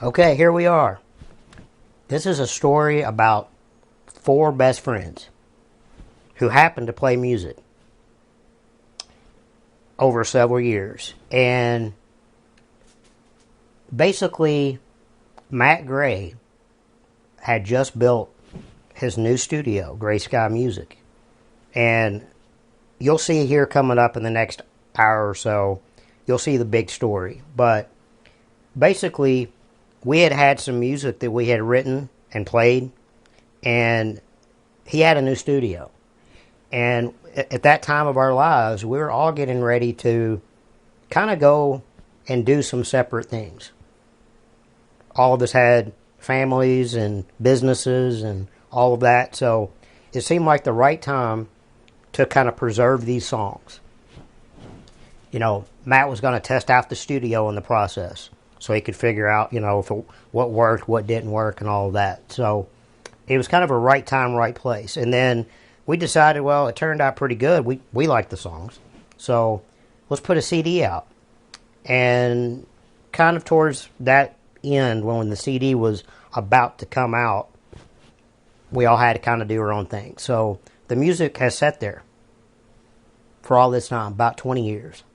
Okay, here we are. This is a story about four best friends who happen to play music over several years. And basically, Matt Gray had just built his new studio, Gray Sky Music. And you'll see here coming up in the next hour or so, you'll see the big story. But basically, we had some music that we had written and played, and he had a new studio. And at that time of our lives, we were all getting ready to kind of go and do some separate things. All of us had families and businesses and all of that, so it seemed like the right time to kind of preserve these songs. You know, Matt was going to test out the studio in the process so he could figure out, you know, what worked, what didn't work, and all of that. So it was kind of a right time, right place. And then we decided, well, it turned out pretty good. We liked the songs. So let's put a CD out. And kind of towards that end, when the CD was about to come out, we all had to kind of do our own thing. So the music has sat there for all this time, about 20 years.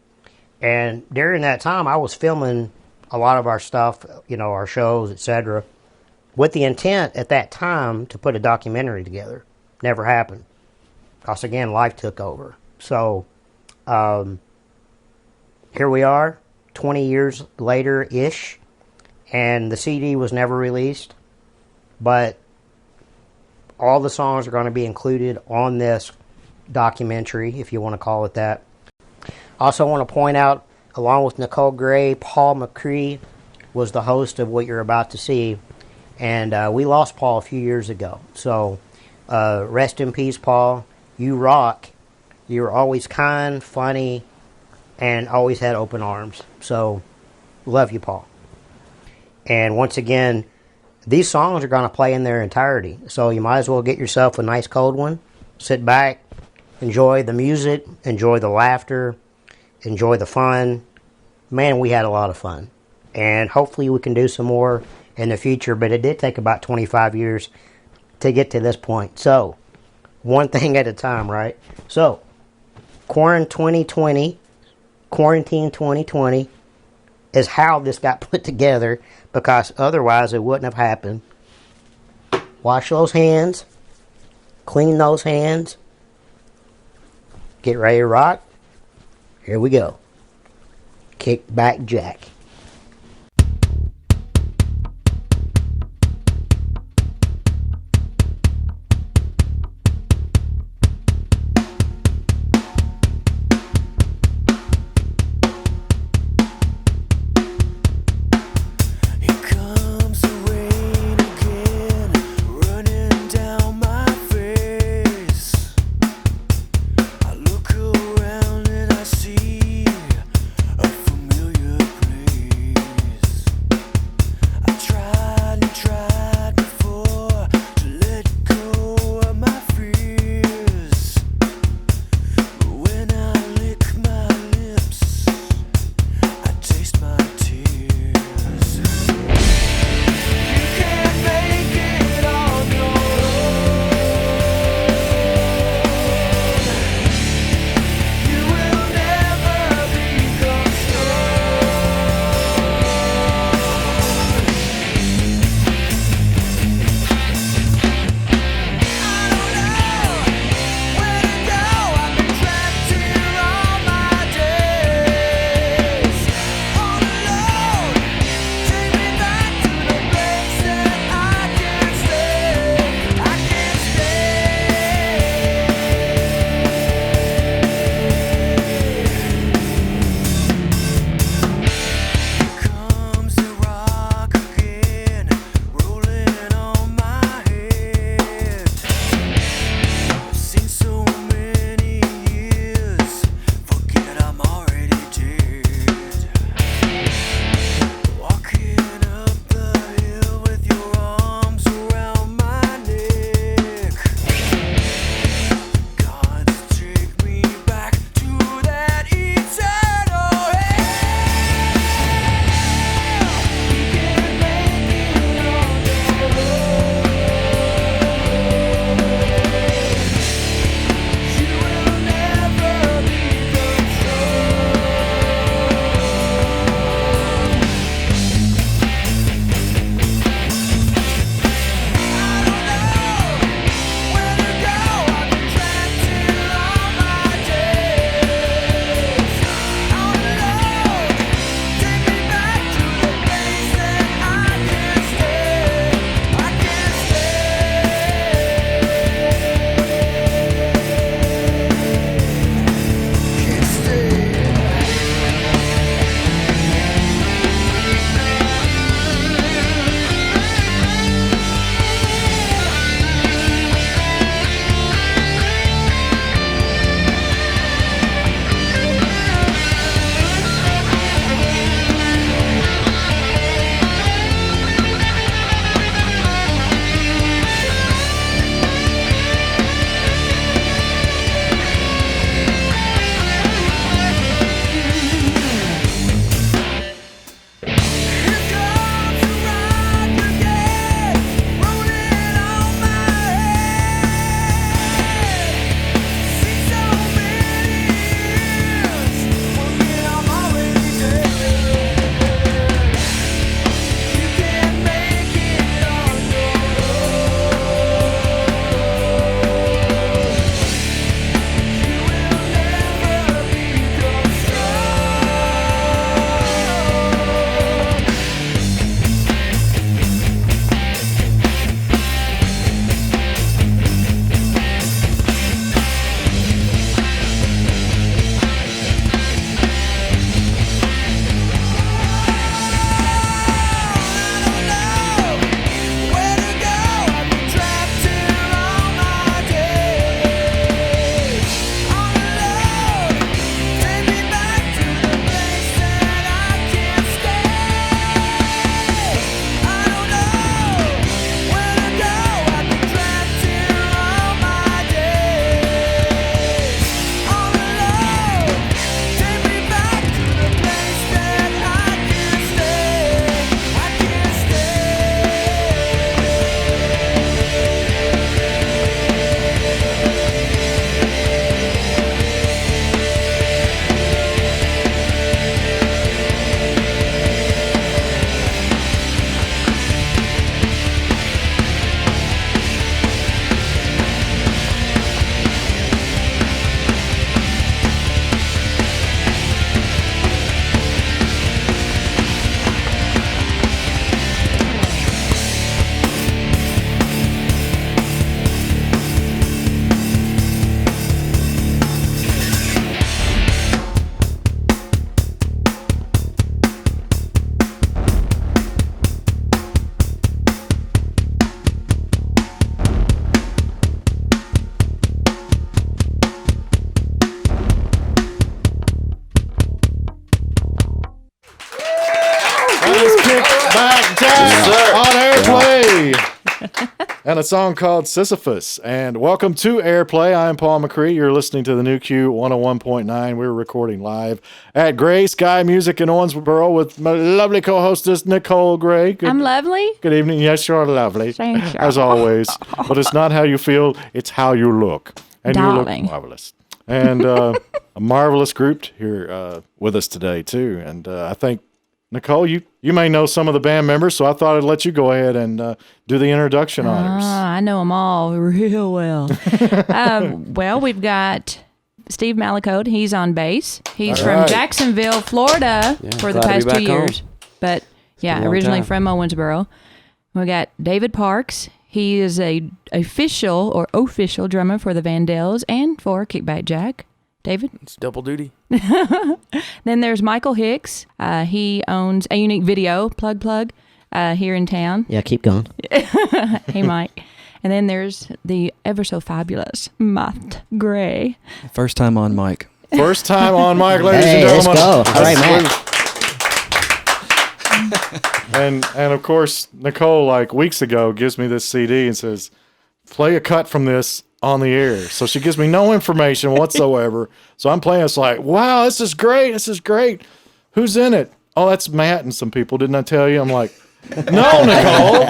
And during that time, I was filming a lot of our stuff, you know, our shows, etc., with the intent at that time to put a documentary together. Never happened. Because, again, life took over. So, here we are, 20 years later-ish, and the CD was never released. But all the songs are going to be included on this documentary, if you want to call it that. I also want to point out, along with Nicole Gray, Paul McCree was the host of what you're about to see. And we lost Paul a few years ago. So, rest in peace, Paul. You rock. You were always kind, funny, and always had open arms. So, love you, Paul. And once again, these songs are going to play in their entirety. So, you might as well get yourself a nice cold one. Sit back. Enjoy the music. Enjoy the laughter. Enjoy the fun. Man, we had a lot of fun. And hopefully we can do some more in the future. But it did take about 25 years to get to this point. So, one thing at a time, right? So, Quaran2020 is how this got put together, because otherwise it wouldn't have happened. Wash those hands. Clean those hands. Get ready to rock. Here we go. Kickback Jack. Look around and I see a familiar place. Kickback Jack on AirPlay. And a song called Sisyphus. And welcome to AirPlay. I'm Paul McCree. You're listening to the new Q101.9. We're recording live at Gray Sky Music in Owensboro with my lovely co-hostess, Nicole Gray. I'm lovely. Good evening. Yes, you're lovely. Thank you. As always. But it's not how you feel, it's how you look. And Darling. you look marvelous. And a marvelous group here with us today, too. And I think, Nicole, you may know some of the band members, so I thought I'd let you go ahead and do the introduction honors. I know them all real well. Well, we've got Steve Malicoat. He's on bass. He's from Jacksonville, Florida for the past 2 years. Home. But yeah, originally from Owensboro. We got David Parks. He is a official drummer for the Vandells and for Kickback Jack. David? It's double duty. Then there's Michael Hicks. He owns A Unique Video, plug, here in town. Yeah, keep going. Hey, Mike. And then there's the ever so fabulous Matt Gray. First time on mic. First time on mic, ladies and Let's gentlemen. go. All right, Matt. And of course, Nicole, like weeks ago, gives me this CD and says, play a cut from this on the air. So she gives me no information whatsoever. So I'm playing. It's like, wow, this is great. This is great. Who's in it? Oh, that's Matt and some people. Didn't I tell you? I'm like, no, Nicole.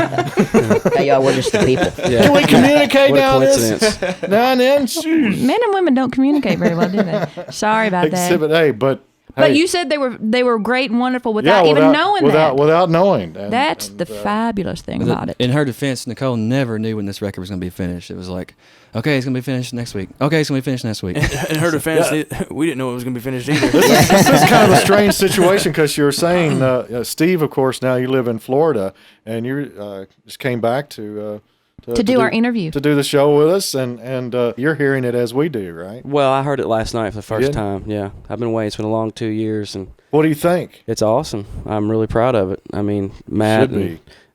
Hey, y'all, we're just the people. Yeah. Can we communicate What a now coincidence. now and then? Jeez. Men and women don't communicate very well, do they? Sorry about that. Exhibit A, but But you said they were great and wonderful without even knowing that. Without knowing. And, That's the fabulous thing about it. In her defense, Nicole never knew when this record was going to be finished. It was like, okay, it's going to be finished next week. Okay, it's going to be finished next week. In her defense, we didn't know it was going to be finished either. This is kind of a strange situation because you were saying, Steve, of course, now you live in Florida, and you just came back to do our interview. To do the show with us, and you're hearing it as we do, right? Well, I heard it last night for the first time. Yeah, I've been waiting. It's been a long 2 years, and what do you think? It's awesome. I'm really proud of it. I mean, Matt,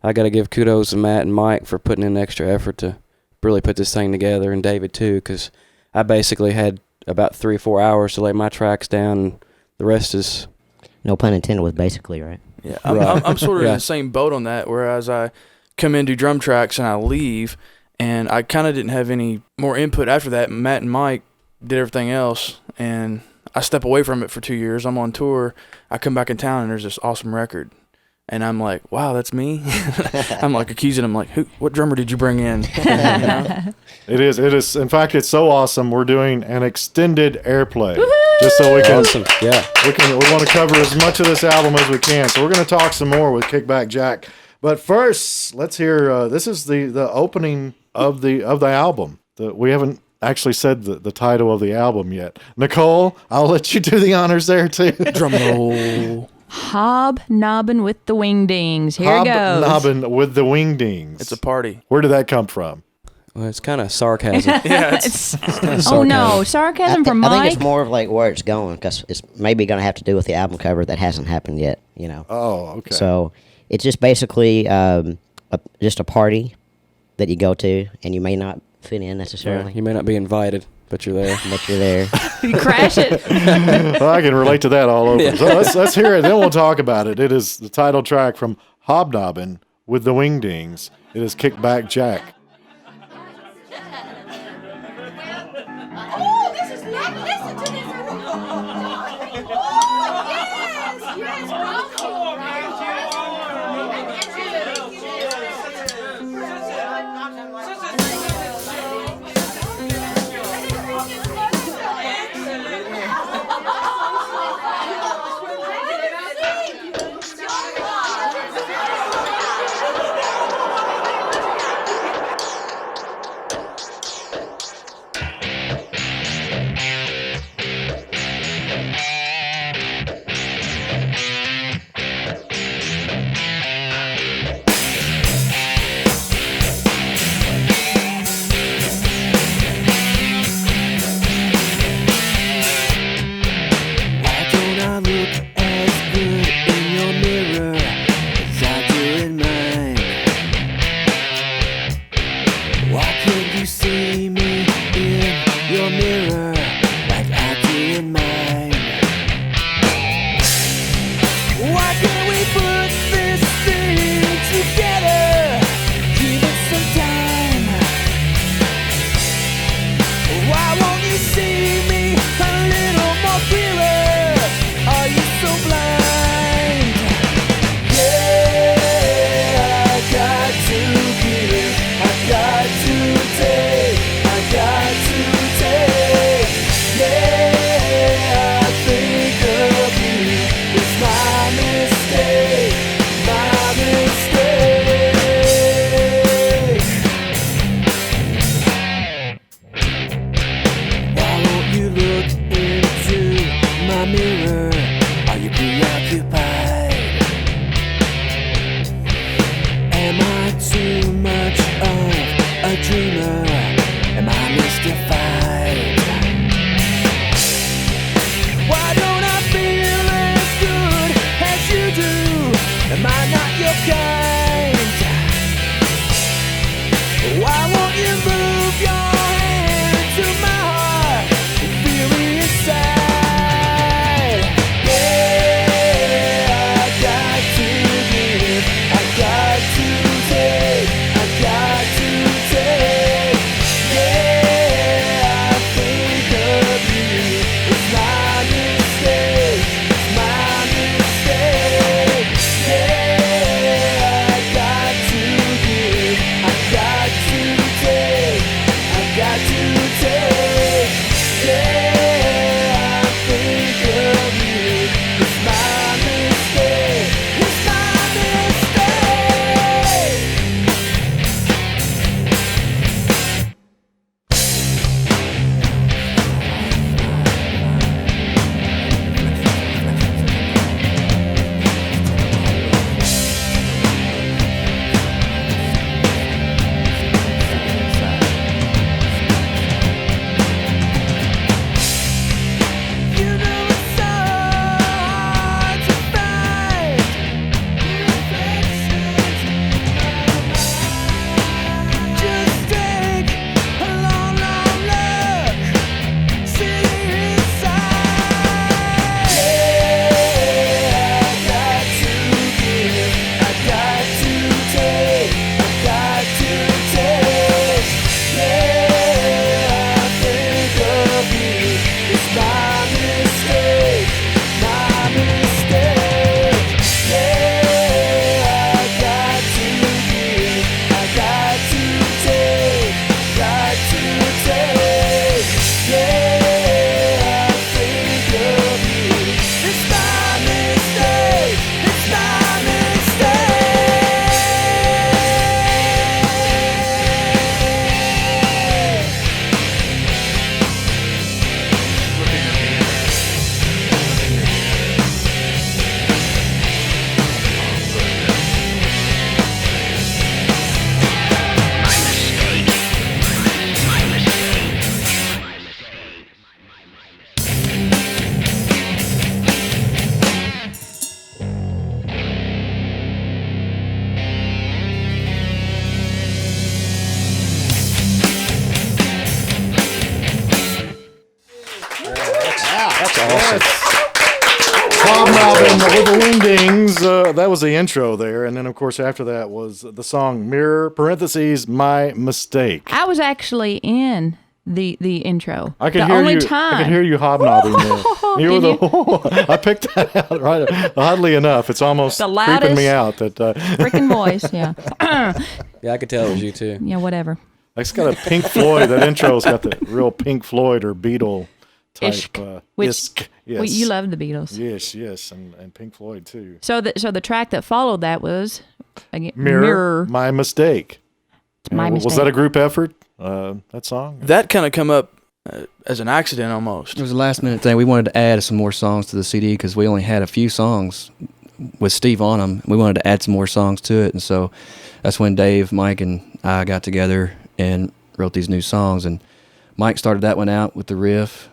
I got to give kudos to Matt and Mike for putting in extra effort to really put this thing together, and David too, because I basically had about 3 or 4 hours to lay my tracks down, and the rest is No pun intended was basically, right? Yeah, I'm sort of in the same boat on that, whereas I come in, do drum tracks, and I leave, and I kind of didn't have any more input after that. Matt and Mike did everything else, and I step away from it for 2 years. I'm on tour. I come back in town, and there's this awesome record. And I'm like, wow, that's me? I'm like accusing him, like, what drummer did you bring in? You know? It is. In fact, it's so awesome. We're doing an extended AirPlay. Just so we can, we want to cover as much of this album as we can. So we're going to talk some more with Kickback Jack. But first, let's hear, this is the opening of the album. We haven't actually said the title of the album yet. Nicole, I'll let you do the honors there too. Drum roll. Hob-knobbin with the Wingdings. Here it goes. Hob-knobbin with the Wingdings. It's a party. Where did that come from? Well, it's kind of sarcasm. Yeah, it's kind of sarcasm. Oh no, sarcasm from Mike? I think it's more of like where it's going, because it's maybe going to have to do with the album cover that hasn't happened yet, you know. Oh, okay. So it's just basically just a party that you go to, and you may not fit in necessarily. Yeah, you may not be invited, but you're there. But you're there. You crash it. Well, I can relate to that all over. Yeah. So let's hear it, then we'll talk about it. It is the title track from Hob-knobbin with the Wingdings. It is Kickback Jack. Oh, this is not. Listen to this. Oh, yes, yes, your kind. Why won't you move your hand into my heart and feel me inside? Yeah, I got to give, I got to take, I got to take. Yeah, I think of you. It's my mistake, it's my mistake. Yeah, I got to give, I got to take, I got to take. Yeah, I think of you. It's my mistake, it's my mistake. You know it's so hard to find reflections in my mind. Just take a long, long look, see inside. Yeah, I got to give, I got to take, I got to take. Yeah, I think of you. It's my mistake, my mistake. Yeah, I got to give, I got to take, got to take. Yeah, I think of you. It's my mistake, it's my mistake. Hob-knobbin with the Wingdings. That was the intro there, and then of course after that was the song "Mirror" (parentheses) My Mistake. I was actually in the intro. I could the hear only you. time. I could hear you hobnobbing there. You were the. I picked that out right. Oddly enough, it's almost The creeping me loudest out that. Freaking voice, yeah. Yeah, I could tell it was you too. Yeah, whatever. It's got a Pink Floyd. That intro's got the real Pink Floyd or Beatle type. Ishk. Which- Isk. Yes. Well, you love the Beatles. Yes, and Pink Floyd too. So the track that followed that was again, Mirror, My Mistake. My Was Mistake. that a group effort? That song? That kind of come up as an accident almost. It was a last minute thing. We wanted to add some more songs to the CD because we only had a few songs with Steve on them. We wanted to add some more songs to it, and so that's when Dave, Mike, and I got together and wrote these new songs. And Mike started that one out with the riff.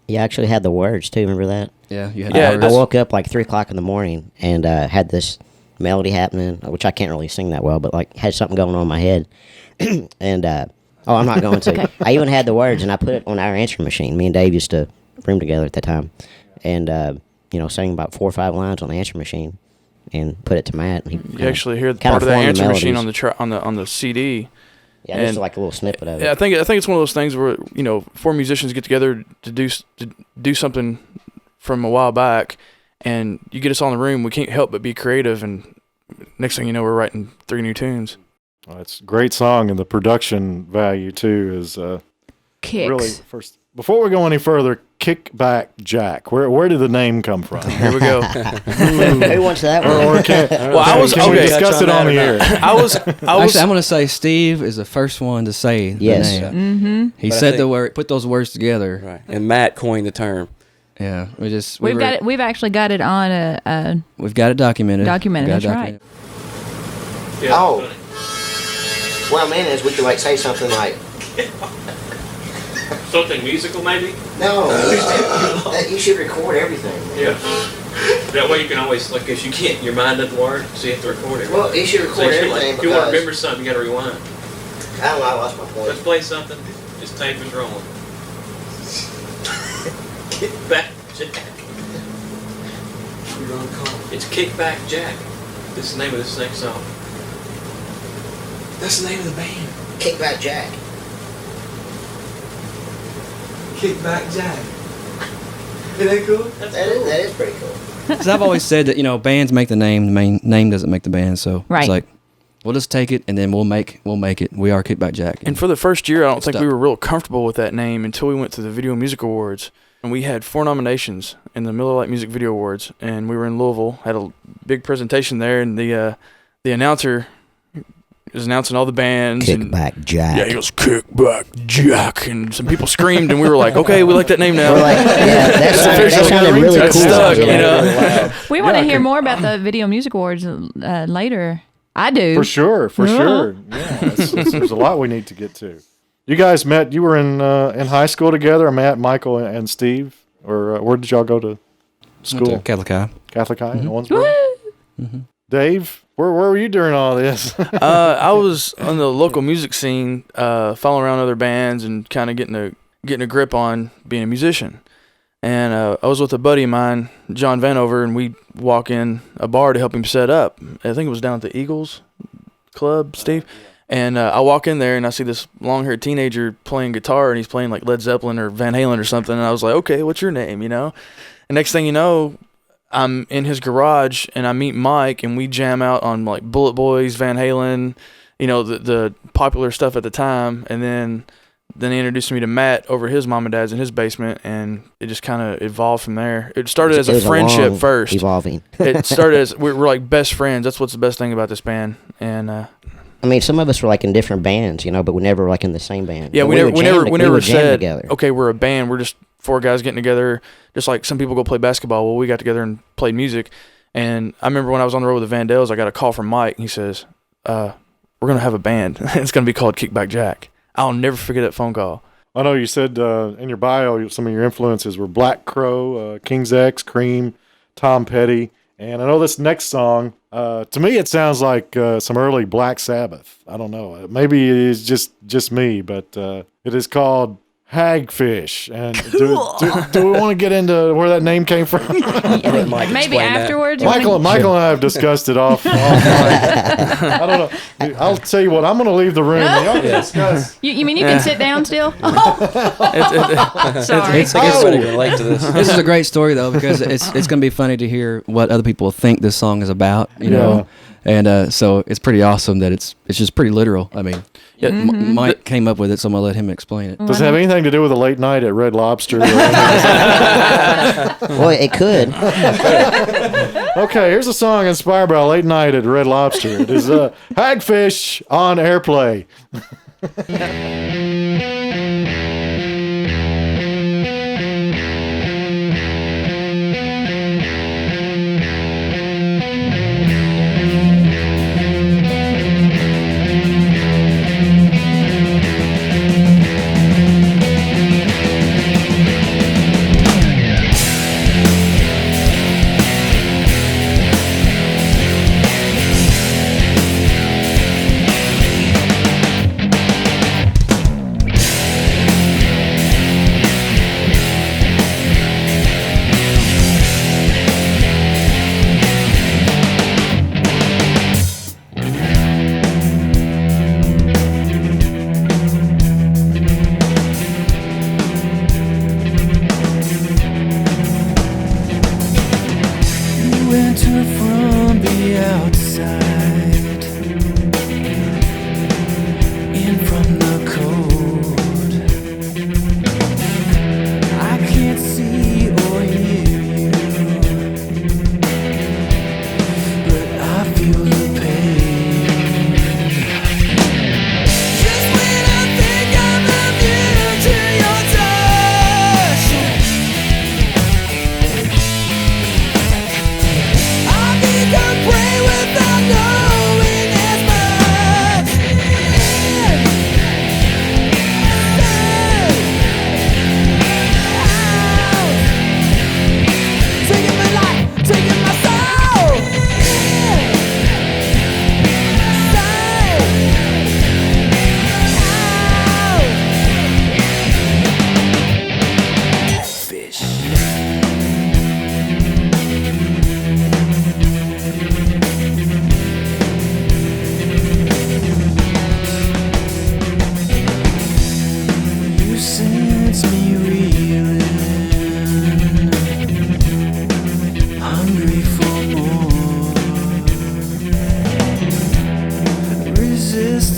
You actually had the words too. Remember that? Yeah, you had Yeah, the I words. woke up like 3 o'clock in the morning and had this melody happening, which I can't really sing that well, but like had something going on in my head. And I'm not going to. I even had the words, and I put it on our answering machine. Me and Dave used to room together at the time, and sang about 4 or 5 lines on the answering machine, and put it to Matt. And You actually hear kinda part of that formed the answer machine melodies. on the CD. Yeah, just and- like a little snippet of it. Yeah, I think it's one of those things where four musicians get together to do something from a while back, and you get us all in the room. We can't help but be creative, and next thing you know, we're writing 3 new tunes. Well, it's a great song, and the production value too is Kicks. really first. Before we go any further, Kickback Jack. Where did the name come from? Here we go. Who wants that one? Or can, Well, I was can we okay. discuss Touch it on on the that or air? not? I was Actually, I'm going to say Steve is the first one to say Yes. the name. He But I said the think- word, put those words together. Right. And Matt coined the term. Yeah, We've got it. We've actually got it on a We've got it documented. Documented, We've got that's it right. Oh. What I mean is we could like say something like, Something musical, maybe? no, you should record everything. Yeah. That way you can always, like, because you can't, your mind doesn't work, so you have to record it. Well, you should record everything if you want to remember something, you got to rewind. I don't know, I lost my point. Let's play something. This tape is rolling. Kickback Jack. It's Kickback Jack. This is the name of this next song. That's the name of the band. Kickback Jack. Kickback Jack. Isn't that cool? That is pretty cool. Because I've always said that bands make the name name doesn't make the band. So Right. it's like we'll just take it and then we'll make it. We are Kickback Jack. And for the first year, I don't think stuck. we were real comfortable with that name until we went to the Video Music Awards. And we had 4 nominations in the Miller Lite Music Video Awards. And we were in Louisville, had a big presentation there, and the announcer was announcing all the bands. Kickback Jack. Yeah, he goes, Kickback Jack. And some people screamed, and we were like, okay, we like that name now. We're like, yeah, that sounded really That's cool. stuck, you know. We want to hear more about the Video Music Awards later. I do. For sure. Yeah, there's a lot we need to get to. You guys met. You were in high school together. Matt, Michael, and Steve. Or where did y'all go to school? Went to Catholic High. Catholic High in Owensboro. Dave, where were you during all this? I was on the local music scene, following around other bands and kind of getting a grip on being a musician. And I was with a buddy of mine, John Vanover, and we walk in a bar to help him set up. I think it was down at the Eagles Club, Steve. And I walk in there and I see this long-haired teenager playing guitar, and he's playing like Led Zeppelin or Van Halen or something. And I was like, okay, what's your name, And next thing you know, I'm in his garage and I meet Mike and we jam out on like Bullet Boys, Van Halen, the popular stuff at the time. And then he introduced me to Matt over his mom and dad's in his basement, and it just kind of evolved from there. It started as a friendship first. Evolving. It started as we're like best friends. That's what's the best thing about this band. And I mean, some of us were like in different bands, but we never were like in the same band. yeah, But we never would jam said together. okay, we're a band. We're just 4 guys getting together, just like some people go play basketball. Well, we got together and played music. And I remember when I was on the road with the Vandals, I got a call from Mike. And he says, "We're gonna have a band. It's gonna be called Kickback Jack." I'll never forget that phone call. I know you said in your bio some of your influences were Black Crow, King's X, Cream, Tom Petty. And I know this next song, to me it sounds like some early Black Sabbath. I don't know. Maybe it is just me, but it is called Hagfish. And do we want to get into where that name came from? Maybe afterwards. Michael and I have discussed it off. I don't know. I'll tell you what. I'm going to leave the room. Y'all can discuss. You mean you can sit down still? Sorry. I think everybody can relate to this. This is a great story though, because it's going to be funny to hear what other people think this song is about. You know. And so it's pretty awesome that it's just pretty literal. I mean, Mike came up with it, so I'm going to let him explain it. Does it have anything to do with a late night at Red Lobster? Well, it could. Okay, here's a song inspired by a late night at Red Lobster. It is Hagfish on AirPlay.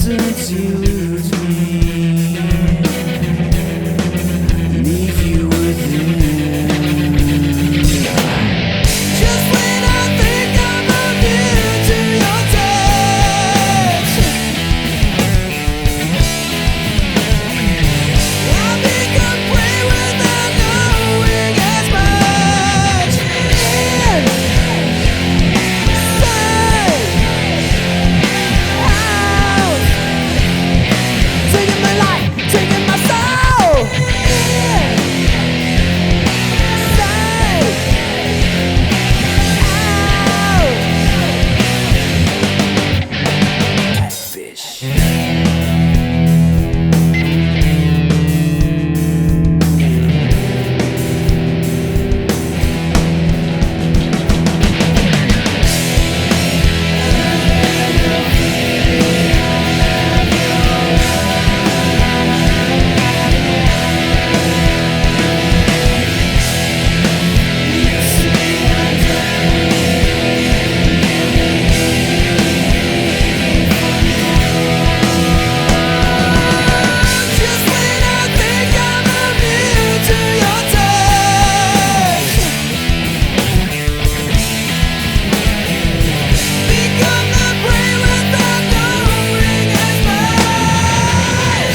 since you lose me, leave you within. Just when I think I'm immune to your touch, I become prey without knowing as much. Taking my life, taking my soul. Fish. Just when I think I'm immune to your touch, become the prey without knowing as much.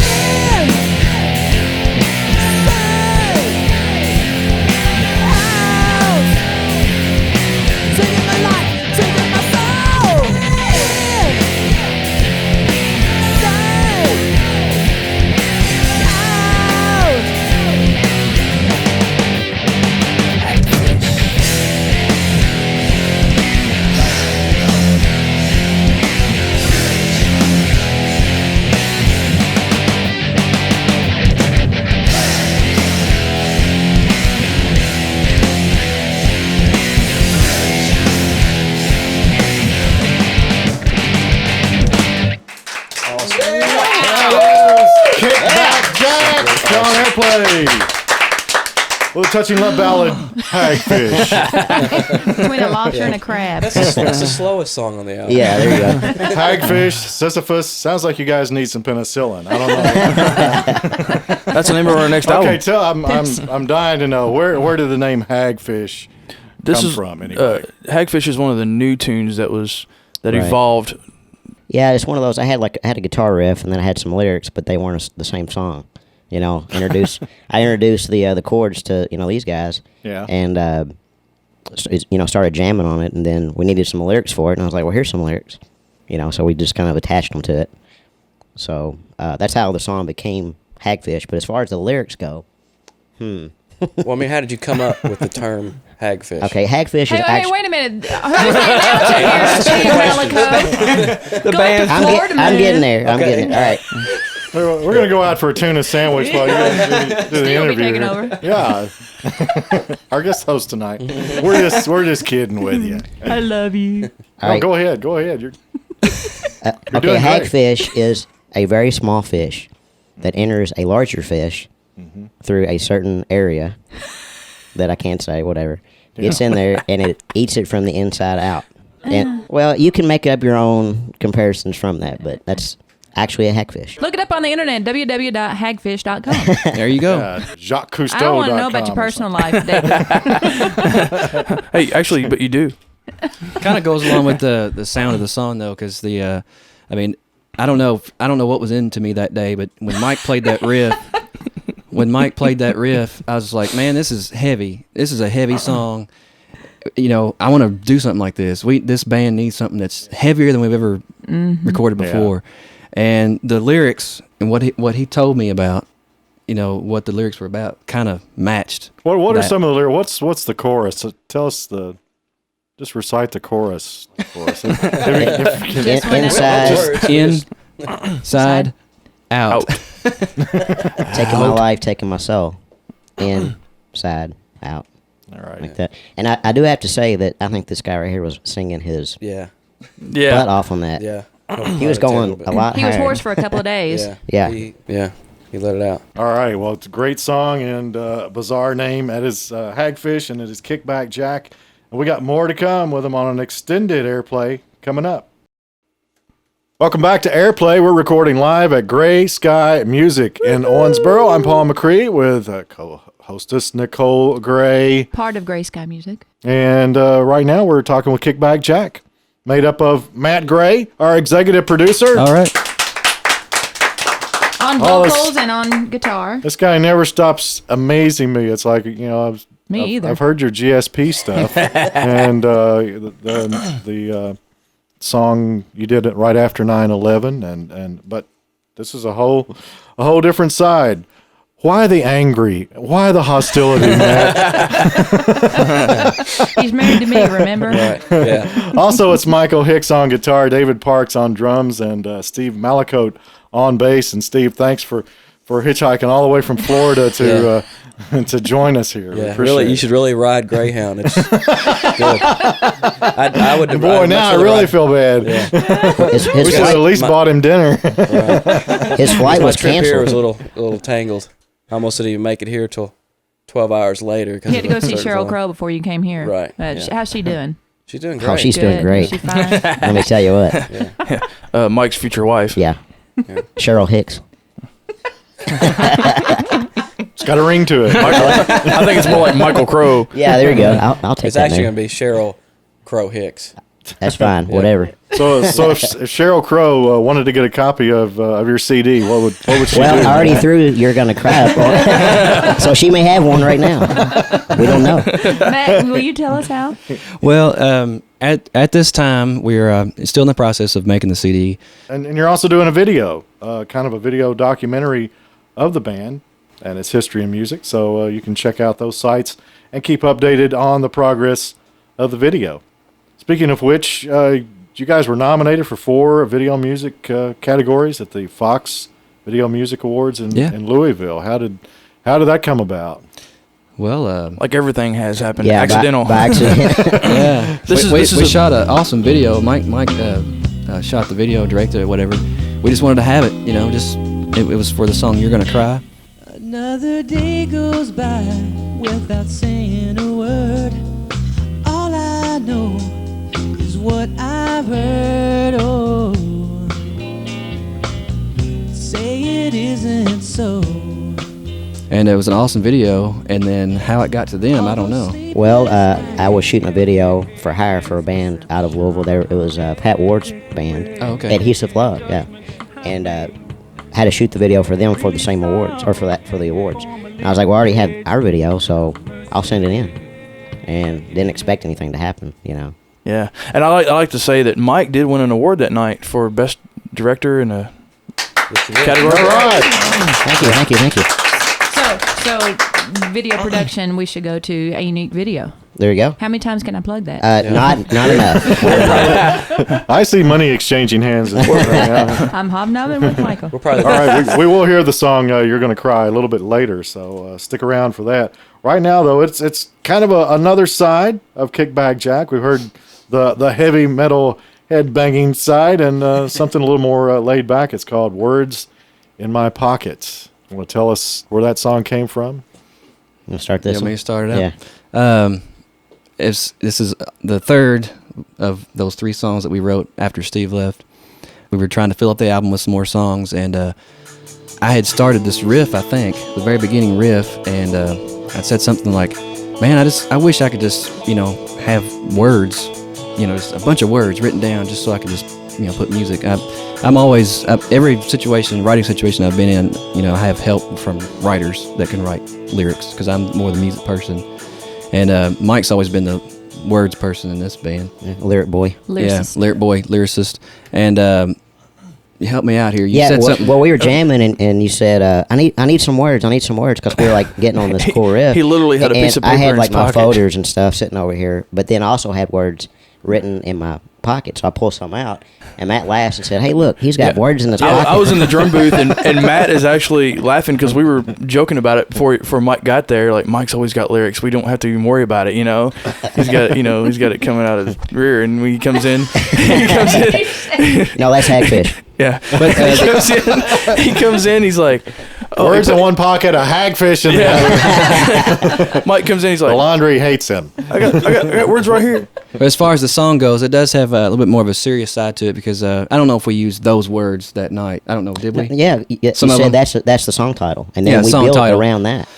Taking my life, taking my soul. Kickback Jack on AirPlay. Little touching love ballad, Hagfish. Between a lobster and a crab. That's the slowest song on the album. Yeah, there you go. Hagfish, Sisyphus. Sounds like you guys need some penicillin. I don't know. That's the name of our next album. Okay, I'm dying to know where did the name Hagfish come from anyway? Hagfish is one of the new tunes that Right. evolved. Yeah, it's one of those. I had a guitar riff, and then I had some lyrics, but they weren't the same song. You know, I introduced the chords to these guys. Yeah. And started jamming on it, and then we needed some lyrics for it, and I was like, well, here's some lyrics. So we just kind of attached them to it. So that's how the song became Hagfish. But as far as the lyrics go, Well, I mean, how did you come up with the term hagfish? okay, Hagfish is Hey, actually. wait a minute. Who's the announcer here? Steve Malicoat. The band. I'm getting there. I'm getting there. All right. We're gonna go out for a tuna sandwich while you guys do the Steve will be interview. taking over. Yeah, our guest host tonight. We're just kidding with you. I love you. All No, right. go ahead. You're Okay, doing great. hagfish is a very small fish that enters a larger fish through a certain area that I can't say, whatever. Gets in there and it eats it from the inside out. And well, you can make up your own comparisons from that, but that's actually a hagfish. Look it up on the internet, www.hagfish.com. There you go. Jacques Cousteau. I don't want to know about your personal life, David. Hey, actually, but you do. Kind of goes along with the sound of the song though, because I mean, I don't know what was into me that day, but when Mike played that riff, I was like, man, this is heavy. This is a heavy song. I want to do something like this. This band needs something that's heavier than we've ever recorded before. And the lyrics and what he told me about, what the lyrics were about, kind of matched. What are that. some of the lyrics? What's the chorus? Tell us just recite the chorus for us. Inside, out. taking my life, taking my soul. Inside, out. All right. Like that. And I do have to say that I think this guy right here was singing his Yeah. butt off on that. Yeah. He was going a lot He higher. was hoarse for a couple of days. Yeah. Yeah. He let it out. All right. Well, it's a great song and a bizarre name. That is Hagfish, and it is Kickback Jack. And we got more to come with him on an extended airplay coming up. Welcome back to AirPlay. We're recording live at Gray Sky Music in Owensboro. I'm Paul McCree with co-hostess Nicole Gray. Part of Gray Sky Music. And right now we're talking with Kickback Jack, made up of Matt Gray, our executive producer. All right. On vocals and on guitar. This guy never stops amazing me. It's like, I've heard your GSP stuff. And the song you did it right after 9/11, but this is a whole different side. Why the angry? Why the hostility, Matt? He's married to me, remember? Right. Yeah. Also, it's Michael Hicks on guitar, David Parks on drums, and Steve Malicoat on bass. And Steve, thanks for hitchhiking all the way from Florida to join us here. Yeah, really, you should really ride Greyhound. It's good. I would. Boy, now I really feel bad. Yeah. His we should have at least bought him dinner. His flight was trip here was canceled. a little tangled. I almost didn't even make it here till 12 hours later. You had to go see Sheryl Crow before you came here. Right. How's she doing? She's doing great. Oh, she's doing Good. great. Is she fine? Let me tell you what. Yeah. Mike's future wife. Yeah. Cheryl Hicks. It's got a ring to it. I think it's more like Michael Crow. Yeah, there you go. I'll take It's that actually name. going to be Cheryl Crow Hicks. That's fine. Whatever. So if Sheryl Crow wanted to get a copy of your CD, what would she do? Well, I already threw You're Gonna Cry up on it. So she may have one right now. We don't know. Matt, will you tell us how? Well, at this time, we're still in the process of making the CD. And you're also doing a video, kind of a video documentary of the band and its history and music. So you can check out those sites and keep updated on the progress of the video. Speaking of which, you guys were nominated for 4 video music categories at the Fox Video Music Awards in Louisville. How did that come about? Well, Like everything has happened. Yeah, Accidental. By accident. yeah, we shot an awesome video. Mike shot the video, directed it, whatever. We just wanted to have it, it was for the song "You're Gonna Cry." Another day goes by without saying a word. All I know is what I've heard. Oh, say it isn't so. And it was an awesome video. And then how it got to them, I don't know. Well, I was shooting a video for hire for a band out of Louisville. It was Pat Ward's band. Oh, okay. Adhesive Love, yeah. And had to shoot the video for them for the same awards, or for the awards. And I was like, well, I already have our video, so I'll send it in. And didn't expect anything to happen, Yeah, and I like to say that Mike did win an award that night for best director in a category. All right. Thank you. So video production, we should go to A Unique Video. There you go. How many times can I plug that? Not enough. I see money exchanging hands. I'm Hob-knobbin with Michael. We'll probably All right, we will hear the song "You're Gonna Cry" a little bit later, so stick around for that. Right now, though, it's kind of another side of Kickback Jack. We've heard the heavy metal head banging side, and something a little more laid back. It's called "Words in My Pockets." Want to tell us where that song came from? You want to start this You want one? me to start it out? Yeah. This is the third of those 3 songs that we wrote after Steve left. We were trying to fill up the album with some more songs, and I had started this riff, I think, the very beginning riff, and I said something like, man, I wish I could just, have words, just a bunch of words written down just so I could just, put music. I'm always, every writing situation I've been in, I have help from writers that can write lyrics, because I'm more the music person. And Mike's always been the words person in this band. Yeah, lyric boy. Lyricist. Yeah, lyric boy, lyricist. And you help me out here. You said something. Well, we were jamming, and you said, I need some words, because we were like getting on this cool riff. He literally had a piece of paper I had in like his my pocket. folders and stuff sitting over here, but then I also had words written in my pocket, so I pulled some out, and Matt laughs and said, hey, look, he's got words in his pocket. I was in the drum booth, and Matt is actually laughing because we were joking about it before Mike got there. Like, Mike's always got lyrics. We don't have to even worry about it, He's got it coming out of his rear, and when he comes in, No, that's Hagfish. yeah. But he comes in, he's like, Words in one pocket, a hagfish in the other. Mike comes in, he's like, The laundry hates him. I got words right here. But as far as the song goes, it does have a little bit more of a serious side to it because I don't know if we used those words that night. I don't know, did we? Yeah, you Some of said them- that's the song title, and then Yeah, we song built title. around that.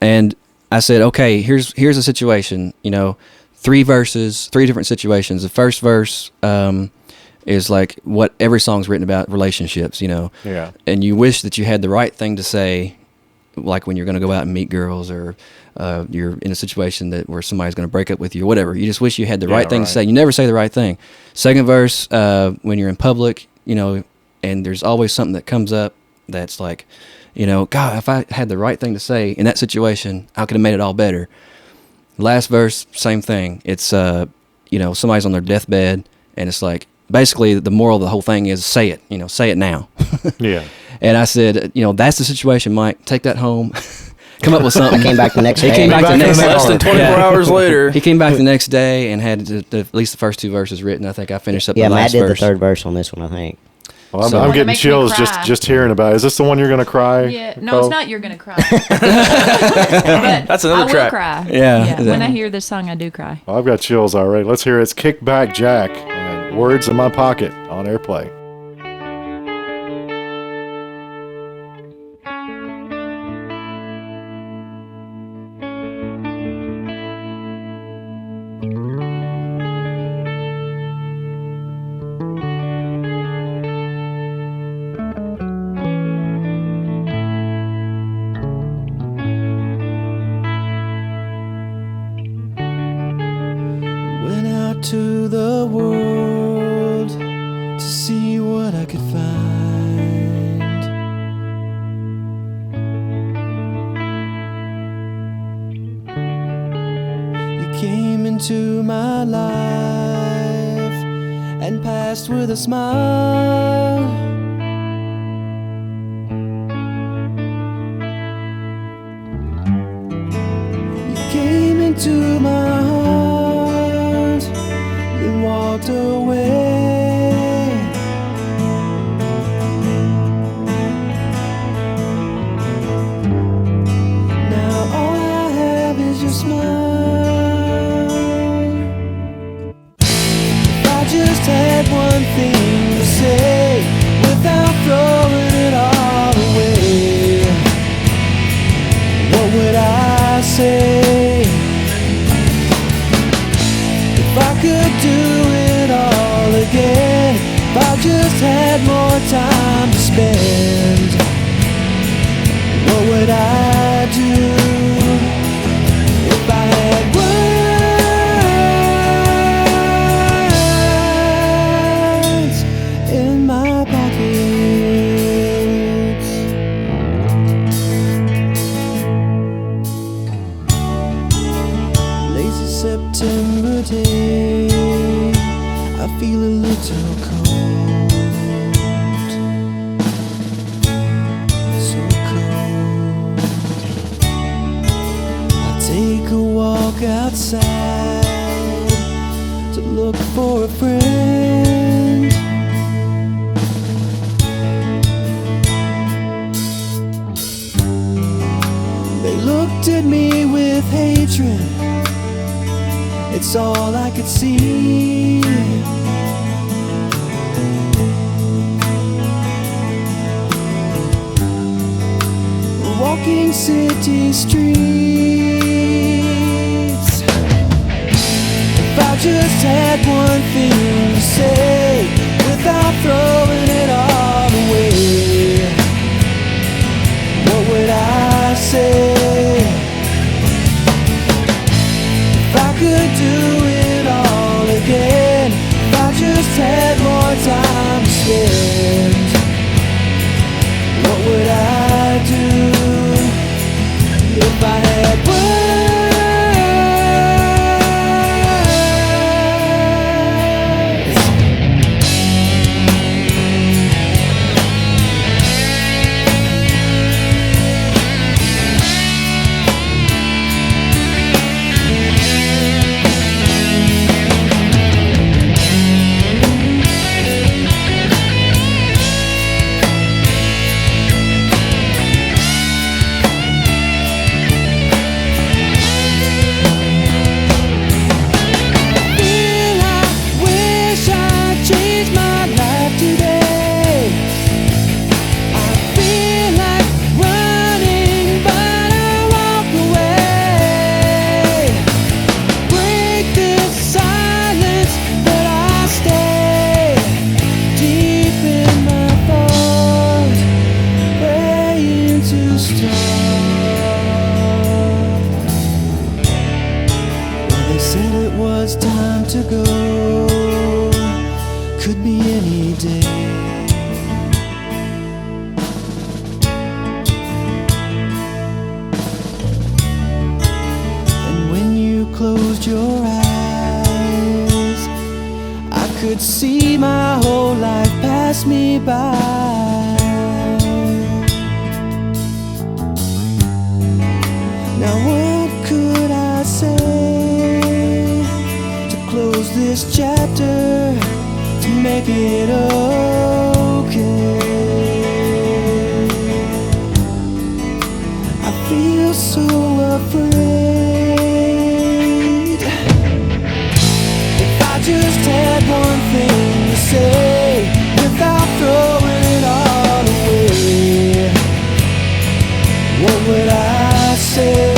And I said, okay, here's a situation. 3 verses, 3 different situations. The first verse is like what every song's written about, relationships. Yeah. And you wish that you had the right thing to say, like when you're going to go out and meet girls, or you're in a situation where somebody's going to break up with you or whatever. You just wish you had the right thing to say. You never say the right thing. Second verse, when you're in public, and there's always something that comes up that's like, God, if I had the right thing to say in that situation, I could have made it all better. Last verse, same thing. It's, somebody's on their deathbed, and it's like, basically the moral of the whole thing is say it, say it now. Yeah. And I said, that's the situation, Mike. Take that home. Come up with something. I came back the next day. He came back the next day. Less than 24 hours later. He came back the next day and had at least the first 2 verses written. I think I finished up Yeah, the Matt last did verse. the third verse on this one, I think. Well, I'm, So- I'm It getting makes me chills cry. just hearing about it. Is this the one you're going to cry? Yeah, no, Cole? it's not. You're gonna cry. But That's another I will track. cry. Yeah. When I hear this song, I do cry. Well, I've got chills already. Let's hear it's Kickback Jack and Words in My Pocket on AirPlay. Went out to the world to see what I could find. You came into my life and passed with a smile. You came into my heart and walked away. Now all I have is your smile. If I just had one thing to say without throwing it all away, what would I say? If I could do it all again, if I just had more time to spend, what would I do? If I had words in my pockets. Lazy September day, I feel a little cold, so cold. I take a walk outside to look for a friend. They looked at me with hatred, it's all I could see. Walking city streets. If I just had one thing to say without throwing it all away, what would I say? If I could do it all again, if I just had more time to spend, what would I do? If I had words sunny day. And when you closed your eyes, I could see my whole life pass me by. Now what could I say to close this chapter, to make it okay? I feel so afraid. If I just had one thing to say without throwing it all away, what would I say?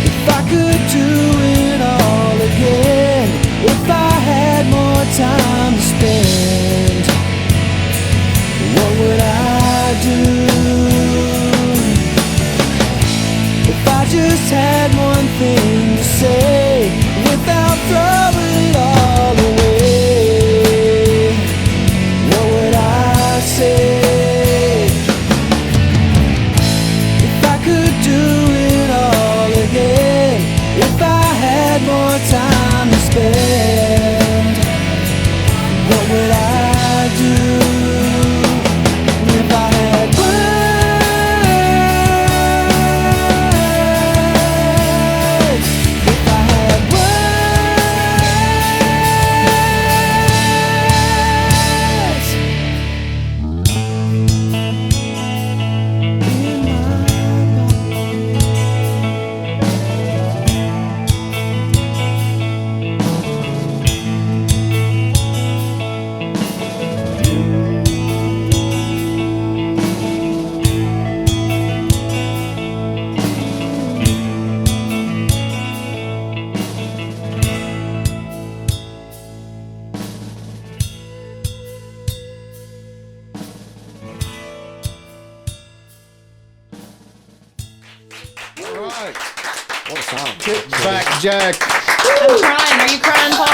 If I could do it all again, if I had more time to spend, what would I do? If I just had one thing to say without throwing it all away, what would I say? If I could do it all again, if I had more time to spend, what would I do? If I had words, if I had Kickback Jack. I'm crying. Are you crying, Paul?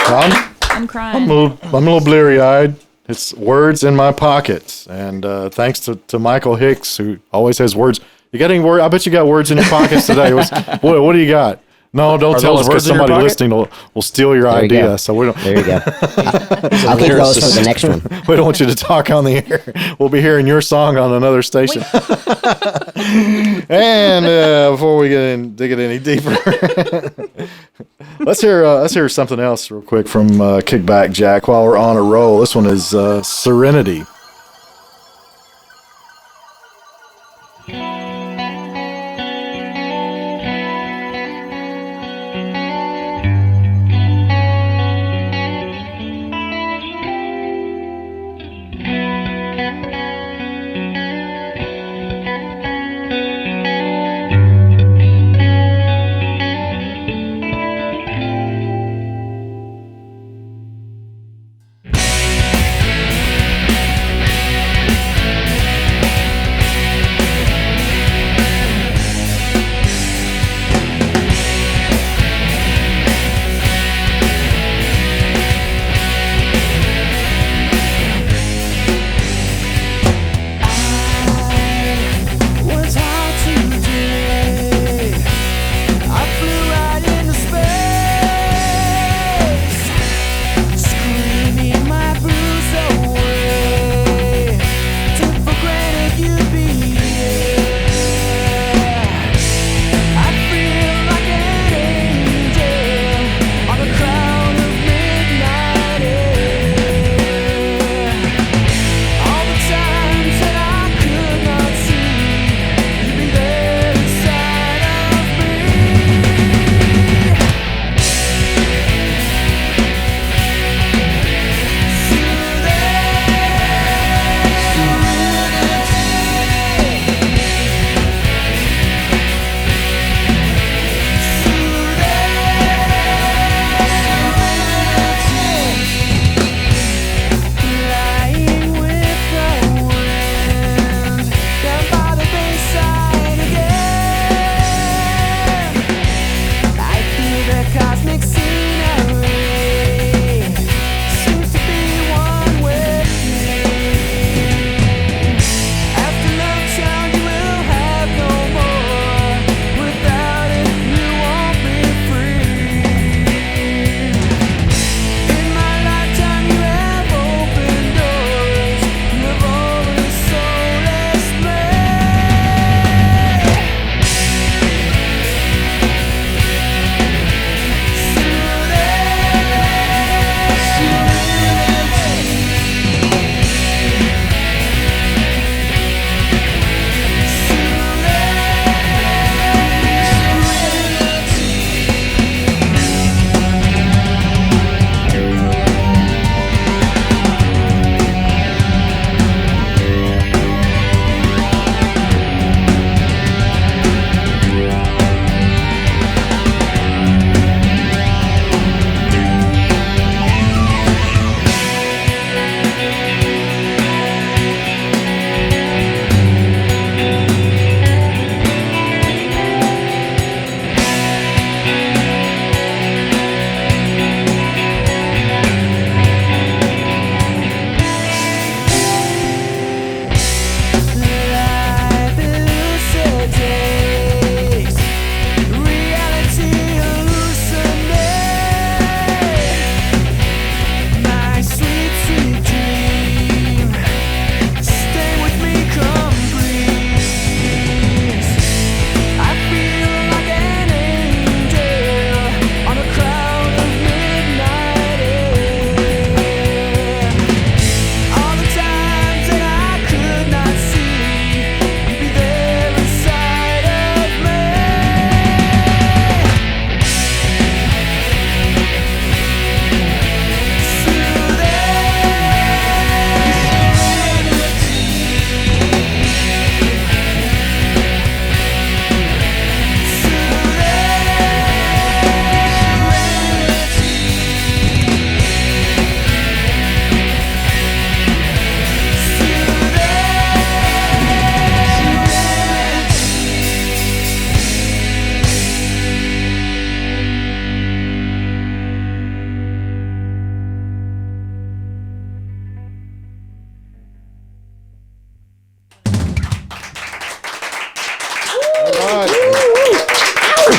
I'm crying. I'm a little bleary-eyed. It's words in my pockets, and thanks to Michael Hicks, who always has words. You got any words? I bet you got words in your pockets today. What do you got? No, don't tell us because somebody listening will steal your idea. So we don't. There you go. I'll keep those for the next one. We don't want you to talk on the air. We'll be hearing your song on another station. And before we dig it any deeper, let's hear something else real quick from Kickback Jack while we're on a roll. This one is Serenity.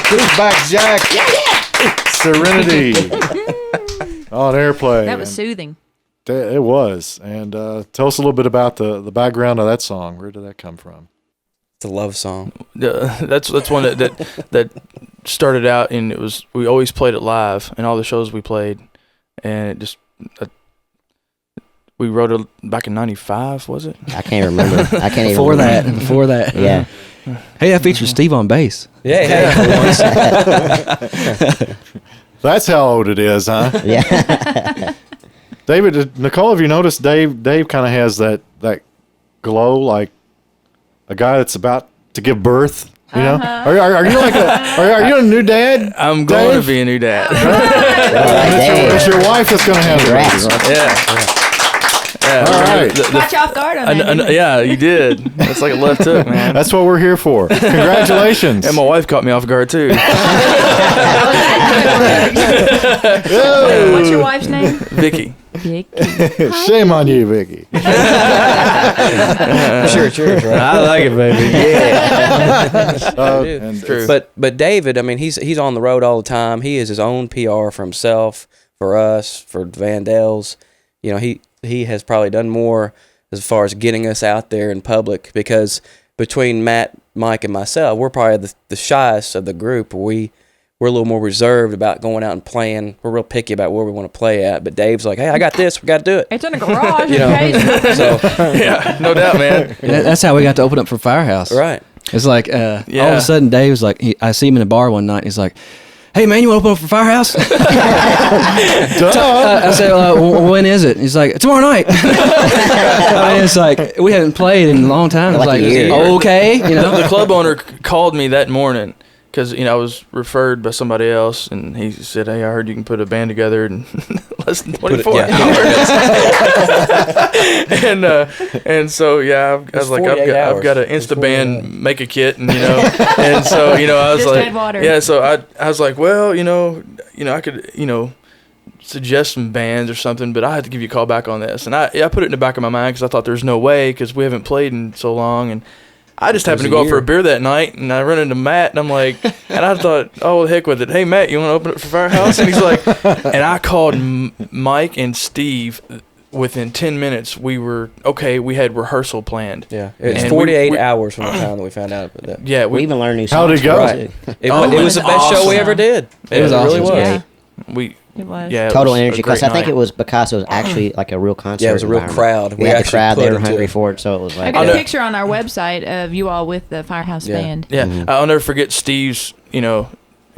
Kickback Jack. Serenity. On AirPlay. That was soothing. It was. And tell us a little bit about the background of that song. Where did that come from? It's a love song. That's one that started out, and we always played it live in all the shows we played, and it just we wrote it back in '95, was it? I can't remember. I can't even Before remember. that. Yeah. Hey, that features Steve on bass. Yeah. That's how old it is, huh? Yeah. David, Nicole, have you noticed Dave kind of has that glow like a guy that's about to give birth? You know, are you like are you a new dad? I'm going to be a new dad. It's your wife that's going to have it. Right? Yeah. All right. Caught you off guard on that. Yeah, you did. That's like a left hook, man. That's what we're here for. Congratulations. And my wife caught me off guard too. What's your wife's name? Vicky. Vicky. Shame on you, Vicky. Sure, right? I like it, baby. Yeah. True. But David, I mean, he's on the road all the time. He is his own PR for himself, for us, for Vandals. You know, he has probably done more as far as getting us out there in public, because between Matt, Mike, and myself, we're probably the shyest of the group. We're a little more reserved about going out and playing. We're real picky about where we want to play at. But Dave's like, hey, I got this. We got to do it. It's in a garage. You know, so Yeah, no doubt, man. That's how we got to open up for Firehouse. right. It's like all of a sudden Dave was like, I see him in a bar one night. And he's like, hey man, you want to open up for Firehouse? I said, when is it? He's like, tomorrow night. I mean, it's like we haven't played in a long time. It's Like like, a year. okay, you know. The club owner called me that morning because I was referred by somebody else, and he said, "Hey, I heard you can put a band together in less than 24 hours." and so I was like, I've got an Insta band make a kit, and and so I was Just like, add water. yeah, so I was like, well, I could suggest some bands or something, but I had to give you a call back on this, and I put it in the back of my mind because I thought there's no way because we haven't played in so long, and I just happened to go out for a beer that night, and I run into Matt, and I'm like, and I thought, oh, the heck with it. Hey, Matt, you want to open it for Firehouse? And he's like, and I called Mike and Steve. Within 10 minutes, we had rehearsal planned. Yeah. It's And 48 hours from the time that we found out about that. Yeah, We even learned new songs. How'd it go? Right. It was the best show we ever did. It was really awesome. was. Yeah. It was. Yeah, it Total was a energy, because great I think night. it was because it was actually like a real concert. Yeah, it was a real environment. crowd. We had the actually crowd; put they were into hungry it. for it, so it was I like. got a picture on our website of you all with the Firehouse Yeah. band. Yeah, I'll never forget Steve's,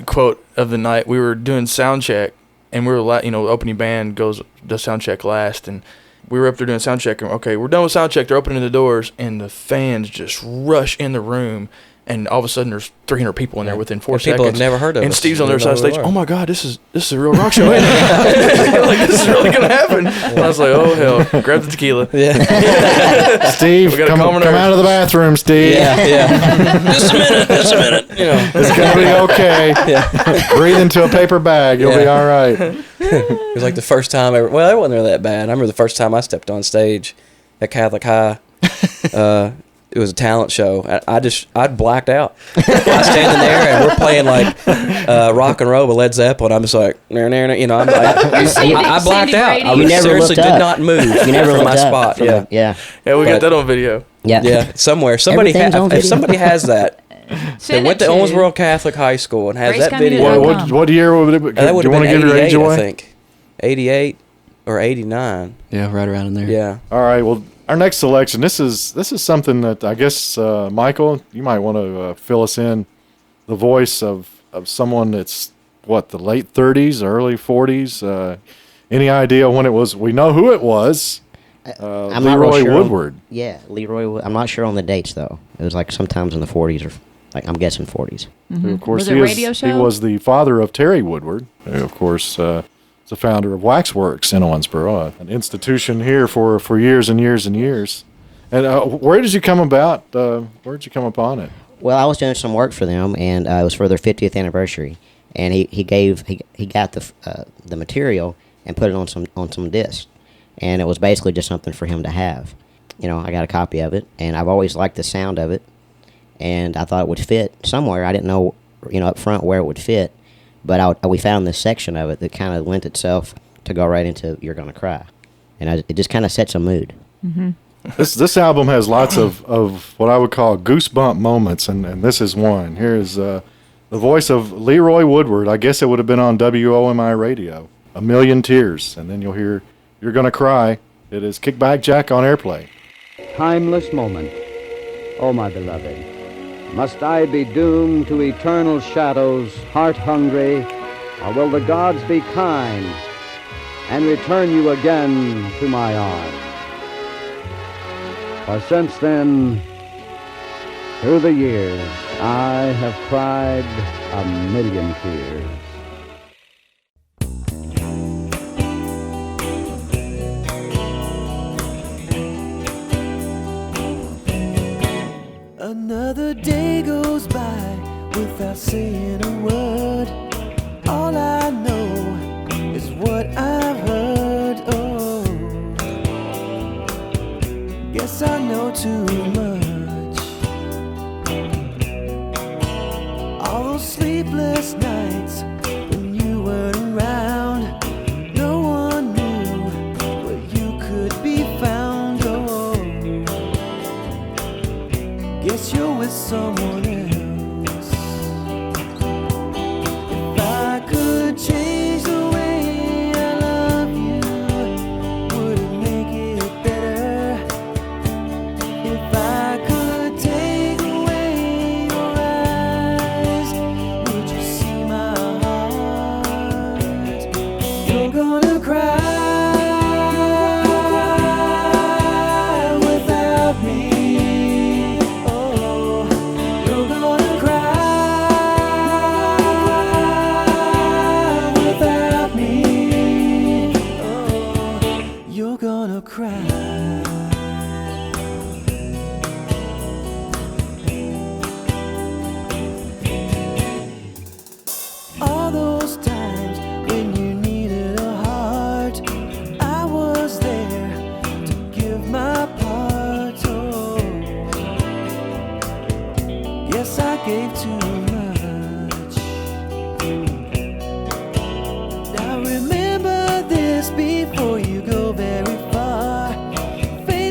quote of the night. We were doing sound check, and we were, opening band does sound check last, and we were up there doing sound check, and okay, we're done with sound check. They're opening the doors, and the fans just rush in the room, and all of a sudden there's 300 people in there within 4 And seconds. people have never heard of And us. Steve's on the They other side of the don't know stage. who we Oh are. my God, this is a real rock show, ain't it? Like, this is really gonna happen. And I was like, oh hell, grab the tequila. Yeah. Steve, We gotta come calm our out nerves. of the bathroom, Steve. Yeah. Just a minute. It's going to be okay. Breathe into a paper bag. You'll be Yeah. all right. It was like the first time ever. Well, it wasn't really that bad. I remember the first time I stepped on stage at Catholic High. It was a talent show. I blacked out. I was standing there and we're playing like rock and roll with Led Zeppelin. I'm just like, I'm like, I blacked out. I You never seriously looked up. did not move. You never from looked my up spot. from Yeah, the- yeah, Yeah, we got But- that on video. yeah, yeah. Somewhere, somebody Everything's on if video. somebody has that. They Send went it to to Owensboro Catholic High School and has Grace that County video. Dot What, com. what year would it be? That Do would you have want been to give your 88, age I away? think. 88 or 89. Yeah, right around in there. Yeah. All right. Well, our next selection. This is something that I guess Michael, you might want to fill us in. The voice of someone that's the late 30s, early 40s. Any idea when it was? We know who it was. I'm not real Leroy sure. Woodward. Yeah, Leroy. I'm not sure on the dates though. It was like sometimes in the 40s or like I'm guessing 40s. Of course, Was it a radio show? he was the father of Terry Woodward, who, of course, is the founder of Waxworks in Owensboro, an institution here for years and years and years. And where did you come about? Where did you come upon it? Well, I was doing some work for them, and it was for their 50th anniversary. And he got the material and put it on some discs, and it was basically just something for him to have. I got a copy of it, and I've always liked the sound of it, and I thought it would fit somewhere. I didn't know up front where it would fit. But we found this section of it that kind of lent itself to go right into "You're Gonna Cry," and it just kind of sets a mood. Mm-hmm. This album has lots of what I would call goosebump moments, and this is one. Here is the voice of Leroy Woodward. I guess it would have been on WOMI radio. "A Million Tears," and then you'll hear "You're Gonna Cry." It is Kickback Jack on AirPlay. Timeless moment, oh my beloved. Must I be doomed to eternal shadows, heart-hungry, or will the gods be kind and return you again to my arms? For since then, through the years, I have cried a million tears. Another day goes by without saying a word. All I know is what I've heard. Oh, guess I know too much. All those sleepless nights when you weren't around, no one knew where you could be found. Oh, guess you're with someone else. If I could change the way I love you, would it make it better? If I could take away your eyes, would you see my heart? You're gonna cry without me. All those times when you needed a heart, I was there to give my part. Oh, yes, I gave too much. Now remember this before you go very far. Faith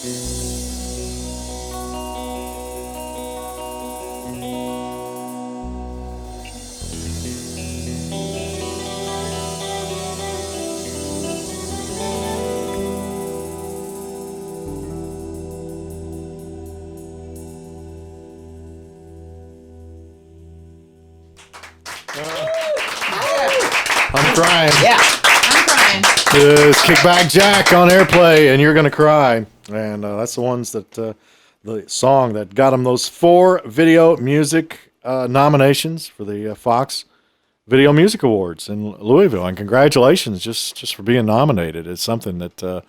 I'm crying. Yeah. I'm crying. It's Kickback Jack on AirPlay, and You're Gonna Cry. And that's the ones that, the song that got him those 4 video music nominations for the Fox Video Music Awards in Louisville. And congratulations just for being nominated. It's something that,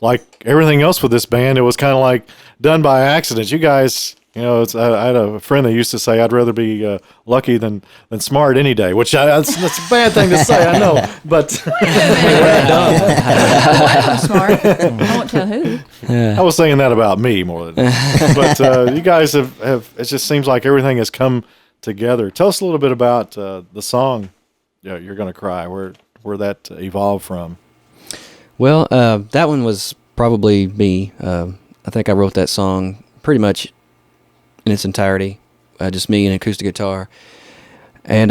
like everything else with this band, it was kind of like done by accident. You guys... I had a friend that used to say, "I'd rather be lucky than smart any day," which that's a bad thing to say, I know. But I'm smart. I won't tell who. I was saying that about me more than. But you guys have. It just seems like everything has come together. Tell us a little bit about the song. You're Gonna Cry. Where that evolved from. Well, that one was probably me. I think I wrote that song pretty much in its entirety, just me and acoustic guitar. And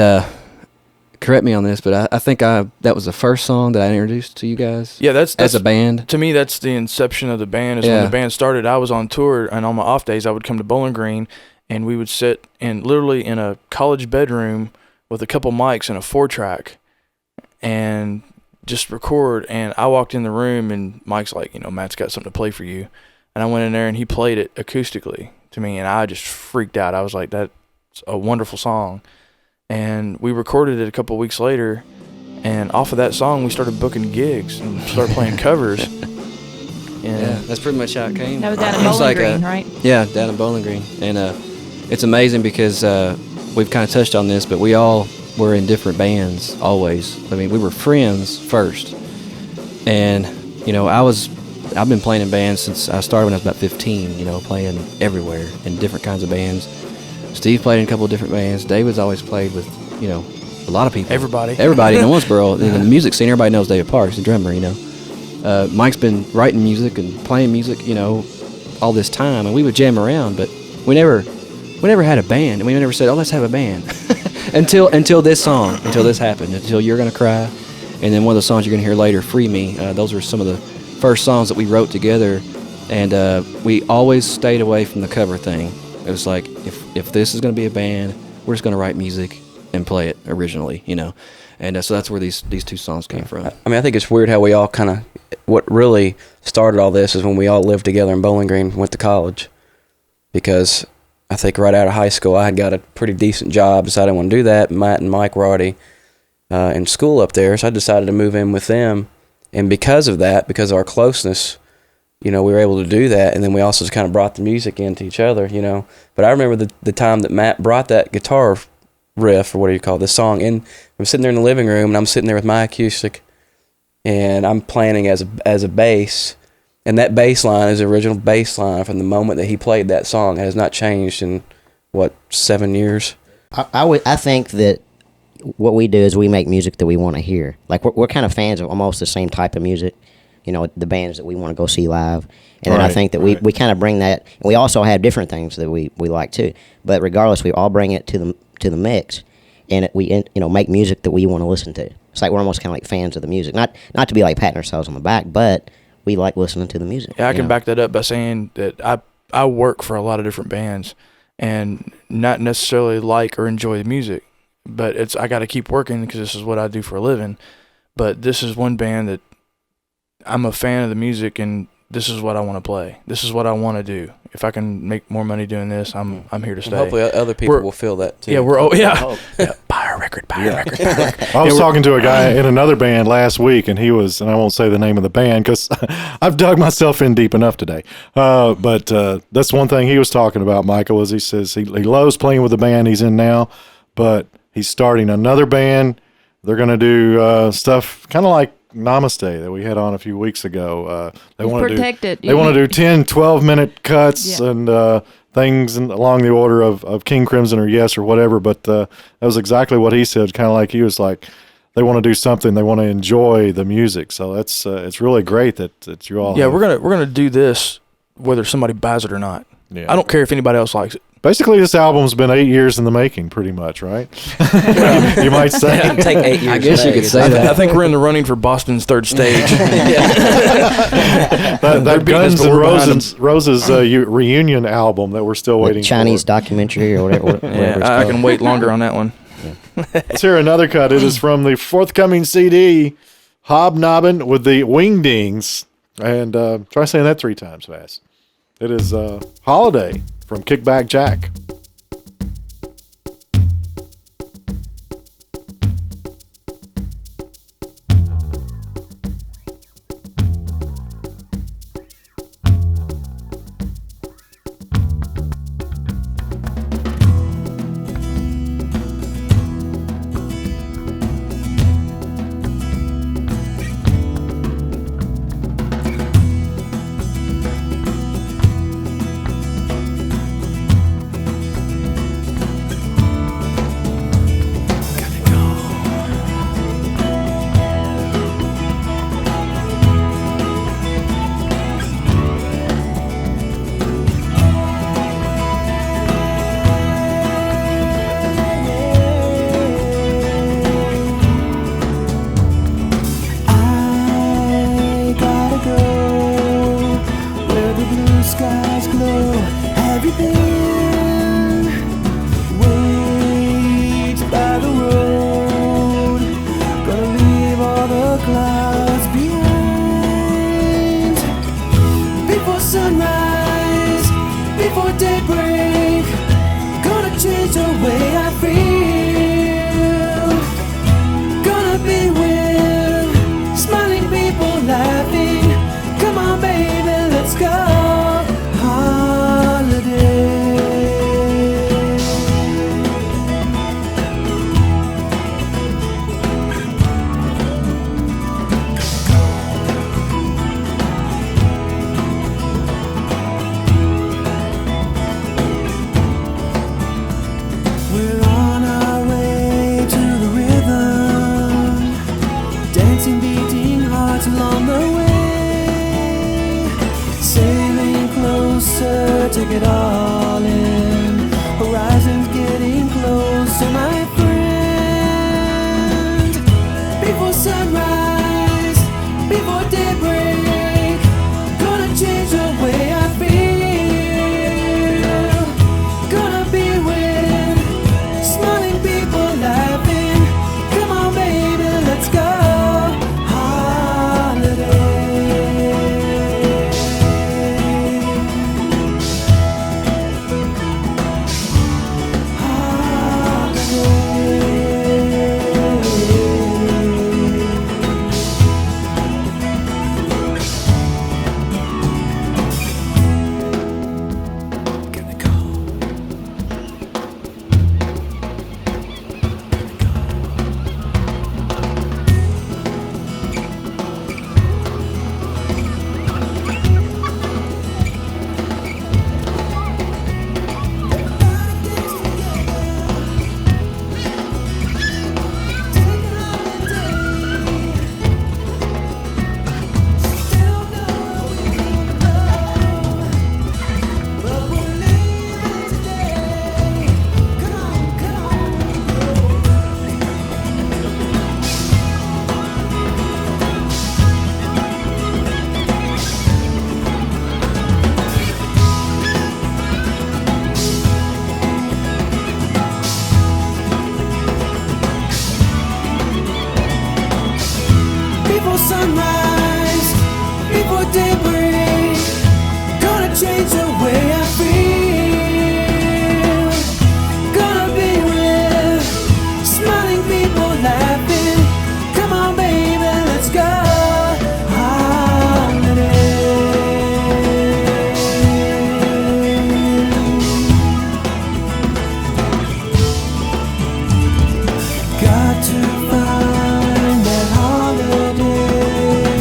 correct me on this, but I think that was the first song that I introduced to you guys. Yeah, that's as a band. To me, that's the inception of the band. When the band started, I was on tour, and on my off days, I would come to Bowling Green, and we would sit literally in a college bedroom with a couple mics and a 4-track, and just record. And I walked in the room, and Mike's like, Matt's got something to play for you. And I went in there, and he played it acoustically to me, and I just freaked out. I was like, that's a wonderful song. And we recorded it a couple weeks later, and off of that song, we started booking gigs and started playing covers. Yeah, that's pretty much how it came. That was down in Bowling Green, right? Yeah, down in Bowling Green. And it's amazing because we've kind of touched on this, but we all were in different bands always. I mean, we were friends first. And, I've been playing in bands since I started when I was about 15, playing everywhere in different kinds of bands. Steve played in a couple of different bands. David's always played with, a lot of people. Everybody in Owensboro. In the music scene, everybody knows David Parks, the drummer, Mike's been writing music and playing music, all this time, and we would jam around, but we never had a band, and we never said, "Oh, let's have a band," until this happened, until You're Gonna Cry, and then one of the songs you're gonna hear later, "Free Me." Those were some of the first songs that we wrote together, and we always stayed away from the cover thing. It was like, if this is gonna be a band, we're just gonna write music and play it originally, And so that's where these 2 songs came from. I mean, I think it's weird how we all kind of, what really started all this is when we all lived together in Bowling Green, went to college. Because I think right out of high school, I had got a pretty decent job, decided I didn't want to do that. Matt and Mike were already in school up there, so I decided to move in with them. And because of that, because of our closeness, we were able to do that. And then we also just kind of brought the music into each other, But I remember the time that Matt brought that guitar riff, or what do you call it, the song, and I'm sitting there in the living room, and I'm sitting there with my acoustic, and I'm playing as a bass, and that bass line is the original bass line from the moment that he played that song. It has not changed in, 7 years? I think that what we do is we make music that we want to hear. Like, we're kind of fans of almost the same type of music, the bands that we want to go see live. And then I think that we kind of bring that, and we also have different things that we like too. But regardless, we all bring it to the mix, and we make music that we want to listen to. It's like we're almost kind of like fans of the music. Not to be like patting ourselves on the back, but we like listening to the music. Yeah, I can back that up by saying that I work for a lot of different bands and not necessarily like or enjoy the music. But I got to keep working because this is what I do for a living. But this is one band that I'm a fan of the music, and this is what I want to play. This is what I want to do. If I can make more money doing this, I'm here to stay. And hopefully other people will feel that too. Yeah, buy a record. I was talking to a guy in another band last week, and he was, and I won't say the name of the band because I've dug myself in deep enough today. But that's one thing he was talking about, Michael, is he says he loves playing with the band he's in now, but he's starting another band. They're going to do stuff kind of like Namaste that we had on a few weeks ago. They want to do 10, 12-minute cuts and things along the order of King Crimson or Yes or whatever. But that was exactly what he said. Kind of like he was like, they want to do something. They want to enjoy the music. So that's it's really great that you all. Yeah, we're gonna do this whether somebody buys it or not. Yeah. I don't care if anybody else likes it. Basically, this album's been 8 years in the making, pretty much, right? You might say. It'll take 8 years. I guess you could say I that. think we're in the running for Boston's third stage. that Guns N' Roses reunion album that we're still waiting Chinese for. documentary or whatever. Yeah, I can wait longer on that one. Let's hear another cut. It is from the forthcoming CD, Hob-knobbin with the Wingdings. And try saying that 3 times fast. It is Holiday from Kickback Jack. Got to find that holiday.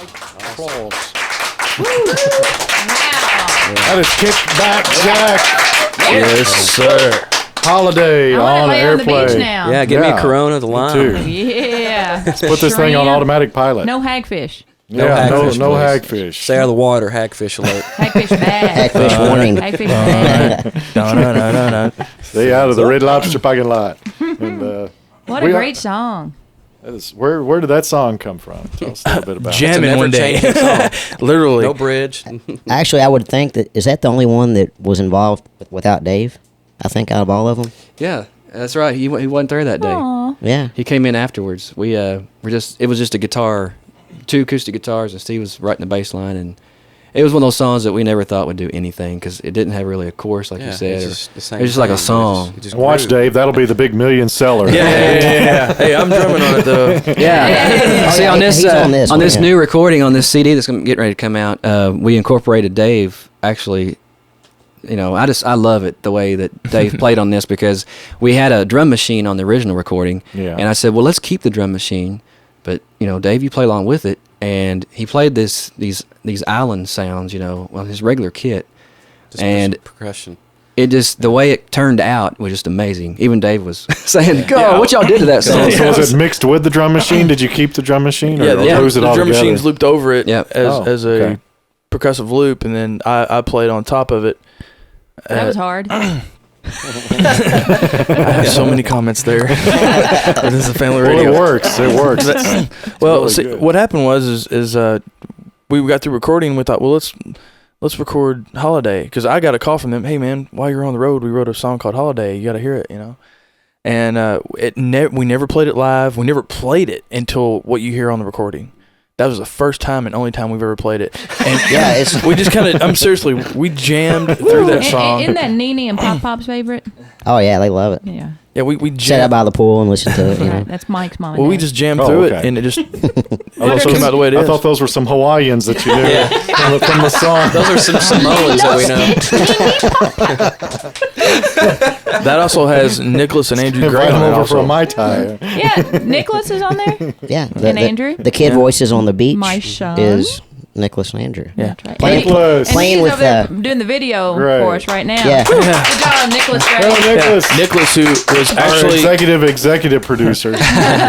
Applause. Wow. That is Kickback Jack. Yes, sir. Holiday I want to on lay on the beach AirPlay. now. Yeah, give me a Corona, the lime. too. Yeah. Let's put this thing on automatic pilot. No hagfish. Yeah, hagfish, no please. hagfish. Stay out of the water, hagfish alert. Hagfish bad. Hagfish warning. Hagfish bad. Stay out of the Red Lobster parking lot. And, What a great song. that is, where did that song come from? Tell us a little bit about it. Jamming one day. Literally. No bridge. Actually, I would think is that the only one that was involved without Dave? I think out of all of them. Yeah, that's right. He wasn't there that day. Aw. Yeah. He came in afterwards. We it was just a guitar, 2 acoustic guitars, and Steve was writing the bass line, and it was one of those songs that we never thought would do anything because it didn't have really a chorus, like you said. It's just like a song. Watch, Dave. That'll be the big million seller. Yeah. Hey, I'm drumming on it though. Yeah. See, on this on this one, new recording on this CD that's getting ready to come out, we incorporated Dave. Actually, you know, I love it the way that Dave played on this because we had a drum machine on the original recording, and I said, well, let's keep the drum machine, but you know, Dave, you play along with it, and he played these island sounds, you know, on his regular kit, Just and percussion. it just the way it turned out was just amazing. Even Dave was saying, "God, what y'all did to that song?" So was it mixed with the drum machine? Did you keep the drum machine, or lose it the all drum together? machine's looped over it Yep. as a percussive loop, and then I played on top of it. That was hard. I have so many comments there. This is a family radio. Well, it works. Well, really see, good. what happened was we got through recording. We thought, well, let's record Holiday, because I got a call from them. Hey man, while you're on the road, we wrote a song called Holiday. You got to hear it, you know. And we never played it live. We never played it until what you hear on the recording. That was the first time and only time we've ever played it. And we just kind of, seriously, we jammed through that song. Isn't that Nene and Pop Pop's favorite? Oh yeah, they love it. Yeah. Yeah, we Sit out jammed. by the pool and listen to it. You know. Right, that's Mike's mom and Well, we dad. just jammed through it, and it just came out the way it is. I thought those were some Hawaiians that you knew from the song. Those are some Samoans that we know. That also has Nicholas and Andrew Gray Invite on them it over for a also. Mai Tai. Yeah, Nicholas is on there. Yeah. And Andrew? The kid voices on the beach My son. is Nicholas and Andrew. Yeah. That's right. Playing- And playing he's with, over there doing the video Gray. for us right now. Yeah. Good job, Nicholas Gray. Hello, Nicholas. Nicholas, who was Our actually executive producer.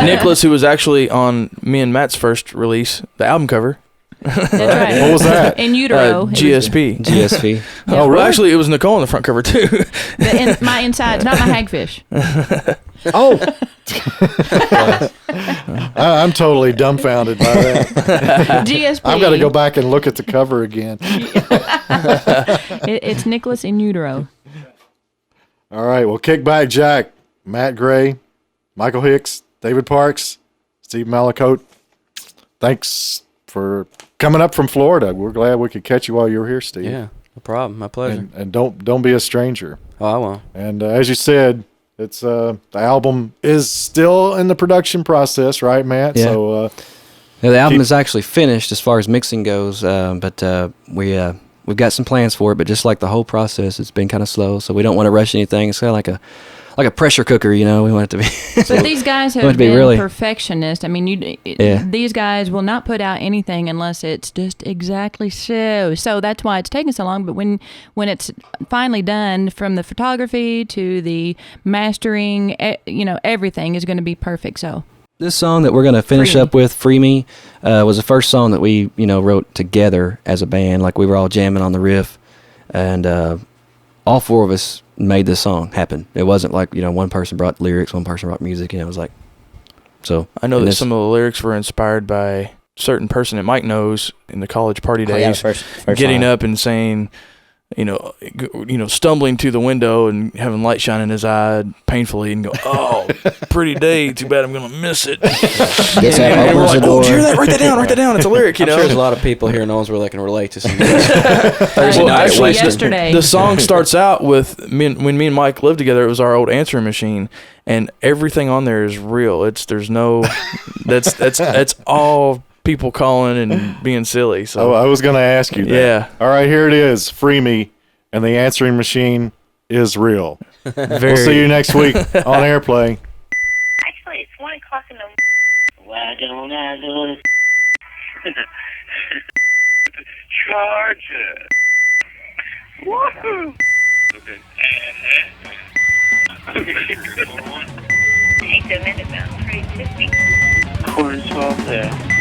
Nicholas, who was actually on me and Matt's first release, the album cover. That's right. What was that? In utero. GSP. GSV. Oh, really? Well, actually, it was Nicole on the front cover too. My insides, not my hagfish. Oh. I'm totally dumbfounded by that. GSP. I've got to go back and look at the cover again. It's Nicholas in utero. All right. Well, Kickback Jack, Matt Gray, Michael Hicks, David Parks, Steve Malicoat. Thanks for coming up from Florida. We're glad we could catch you while you were here, Steve. Yeah, no problem. My pleasure. And don't be a stranger. Oh, I won't. And as you said, it's the album is still in the production process, right, Matt? Yeah. So the album is actually finished as far as mixing goes, but we've got some plans for it. But just like the whole process, it's been kind of slow, so we don't want to rush anything. It's kind of like a pressure cooker, you know. We want it to be. But these guys have been perfectionists. I mean, these guys will not put out anything unless it's just exactly so. So that's why it's taking so long. But when it's finally done, from the photography to the mastering, everything is going to be perfect. So this song that we're going to finish up with, "Free Me," was the first song that we wrote together as a band. Like we were all jamming on the riff, and all 4 of us made this song happen. It wasn't like, one person brought the lyrics, one person brought music, it was like, so. I know that some of the lyrics were inspired by a certain person that Mike knows in the college party days, first getting line. up and saying, stumbling to the window and having light shine in his eye painfully and go, "Oh, pretty day. Too bad I'm going to miss it." Gets up, And we're opens like, the "Oh, door. did you hear that? Write that down. It's a lyric, I'm sure there's a lot of people here knows where they can relate to some Thursday night actually, Western. yesterday. The song starts out with when me and Mike lived together. It was our old answering machine, and everything on there is real. That's all people calling and being silly. So I was going to ask you that. Yeah. All right, here it is. "Free Me," and the answering machine is real. We'll see you next week on AirPlay. Actually, it's 1 o'clock in the... Why don't I do this? Georgia. Woohoo! Okay. Take the minute about 350. Quarter 12 there.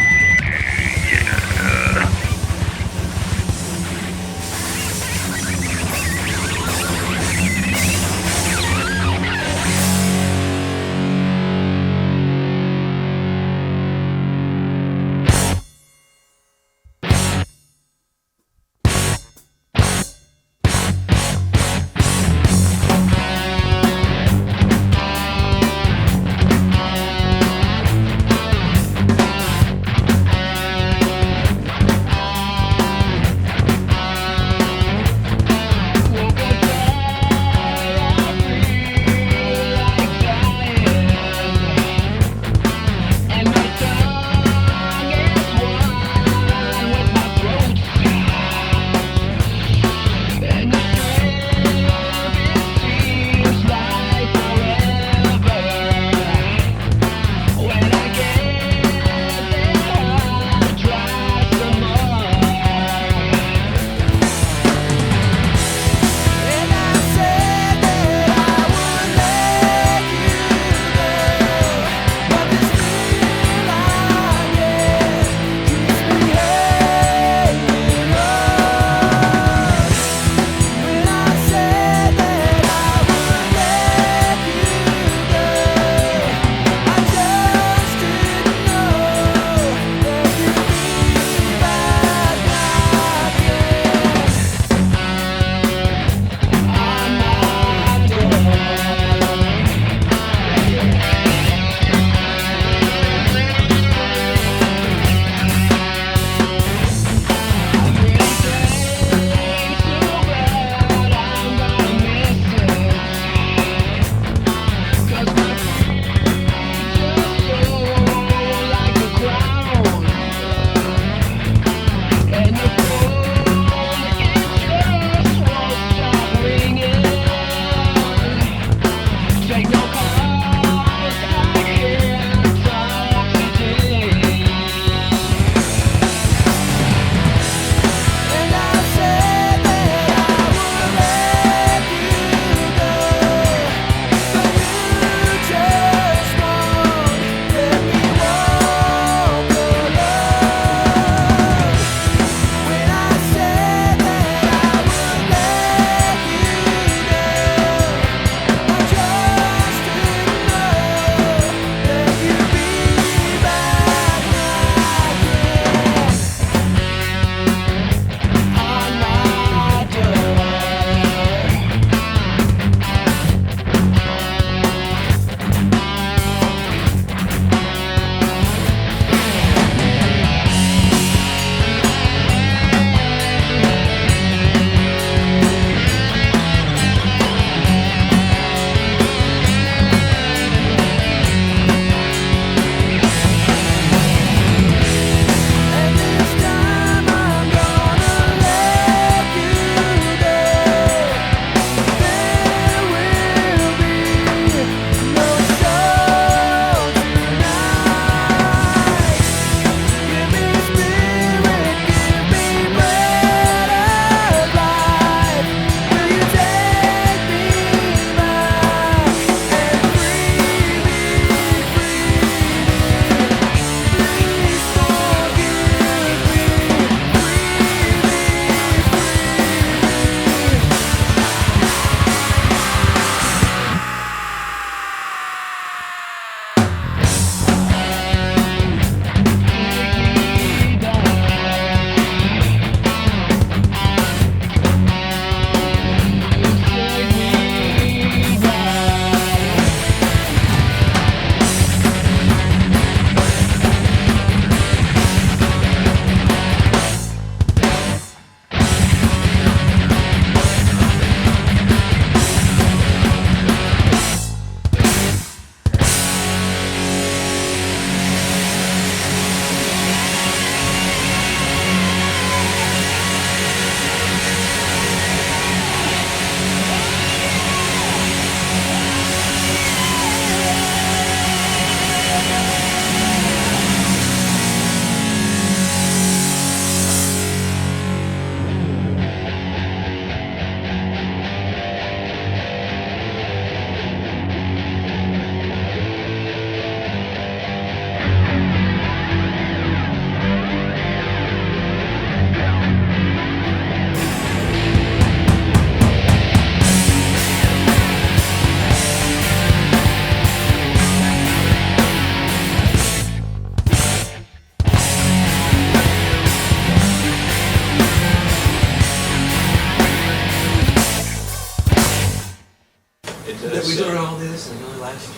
That we doing all this and only last.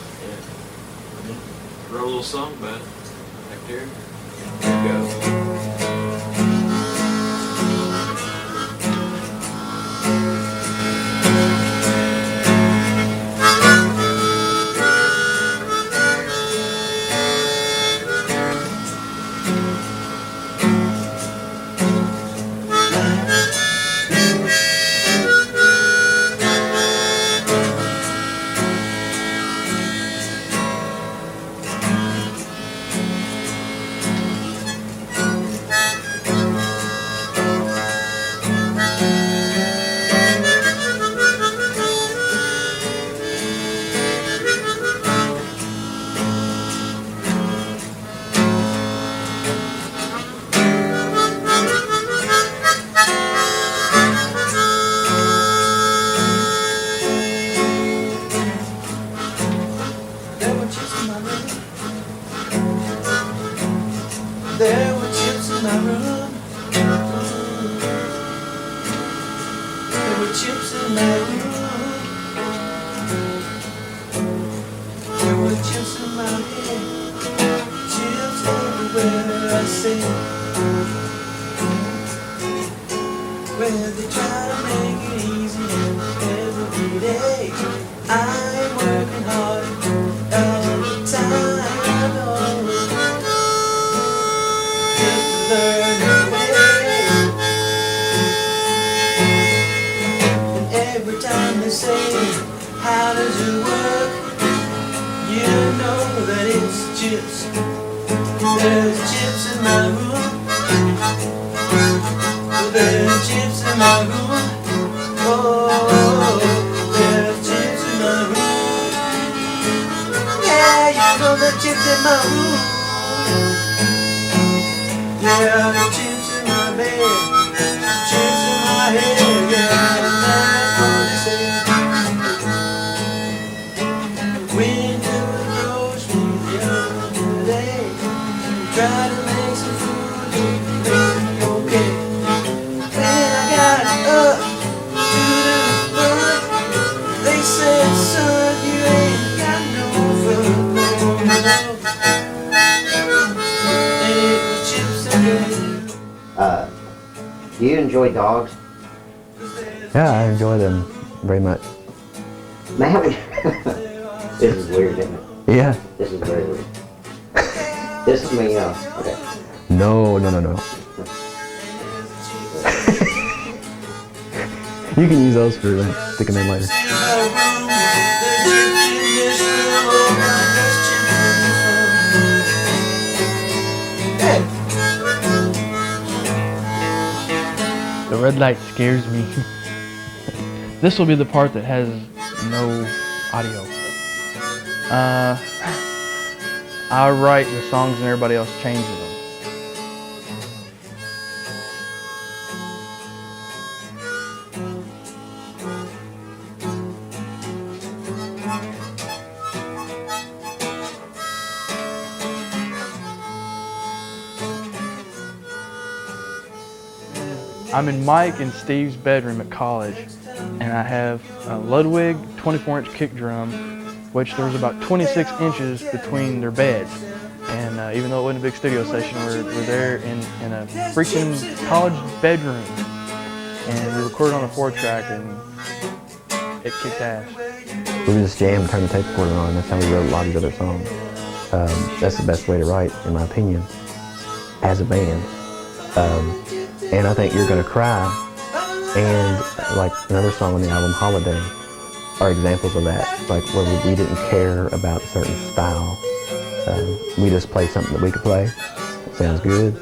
Yeah. Wrote a little song about it. Right there. There we go. There were chips in my room. There were chips in my room. There were chips in my head. Chips everywhere I see. Where they try to make it easy every day. I'm working hard all the time. Learn the way. And every time they say, how does it work? You know that it's chips. There's chips in my room. There's chips in my room. Oh, there's chips in my room. Yeah, you know the chips in my room. Yeah, the chips in my bed, chips in my head, yeah, and that's what they say. We knew the grocery the other day, tried to make some food, okay. Then I got up to the front, they said, son, you ain't got no food, no. Do you enjoy dogs? Yeah, I enjoy them very much. Man, this is weird, isn't it? Yeah. This is very weird. This is me, okay. No. You can use those for stick them in later. The red light scares me. This will be the part that has no audio. I write the songs and everybody else changes them. I'm in Mike and Steve's bedroom at college, and I have a Ludwig 24-inch kick drum, which there was about 26 inches between their beds. And even though it wasn't a big studio session, we're there in a freaking college bedroom, and we recorded on a 4-track, and it kicked ass. We just jammed, turned the tape recorder on, and that's how we wrote a lot of the other songs. That's the best way to write, in my opinion, as a band. And I think You're Gonna Cry and like another song on the album, Holiday, are examples of that. Like where we didn't care about a certain style. We just played something that we could play. It sounds good.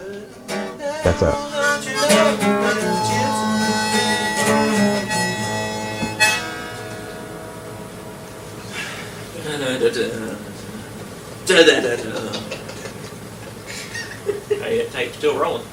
That's us. Hey, that tape's still rolling.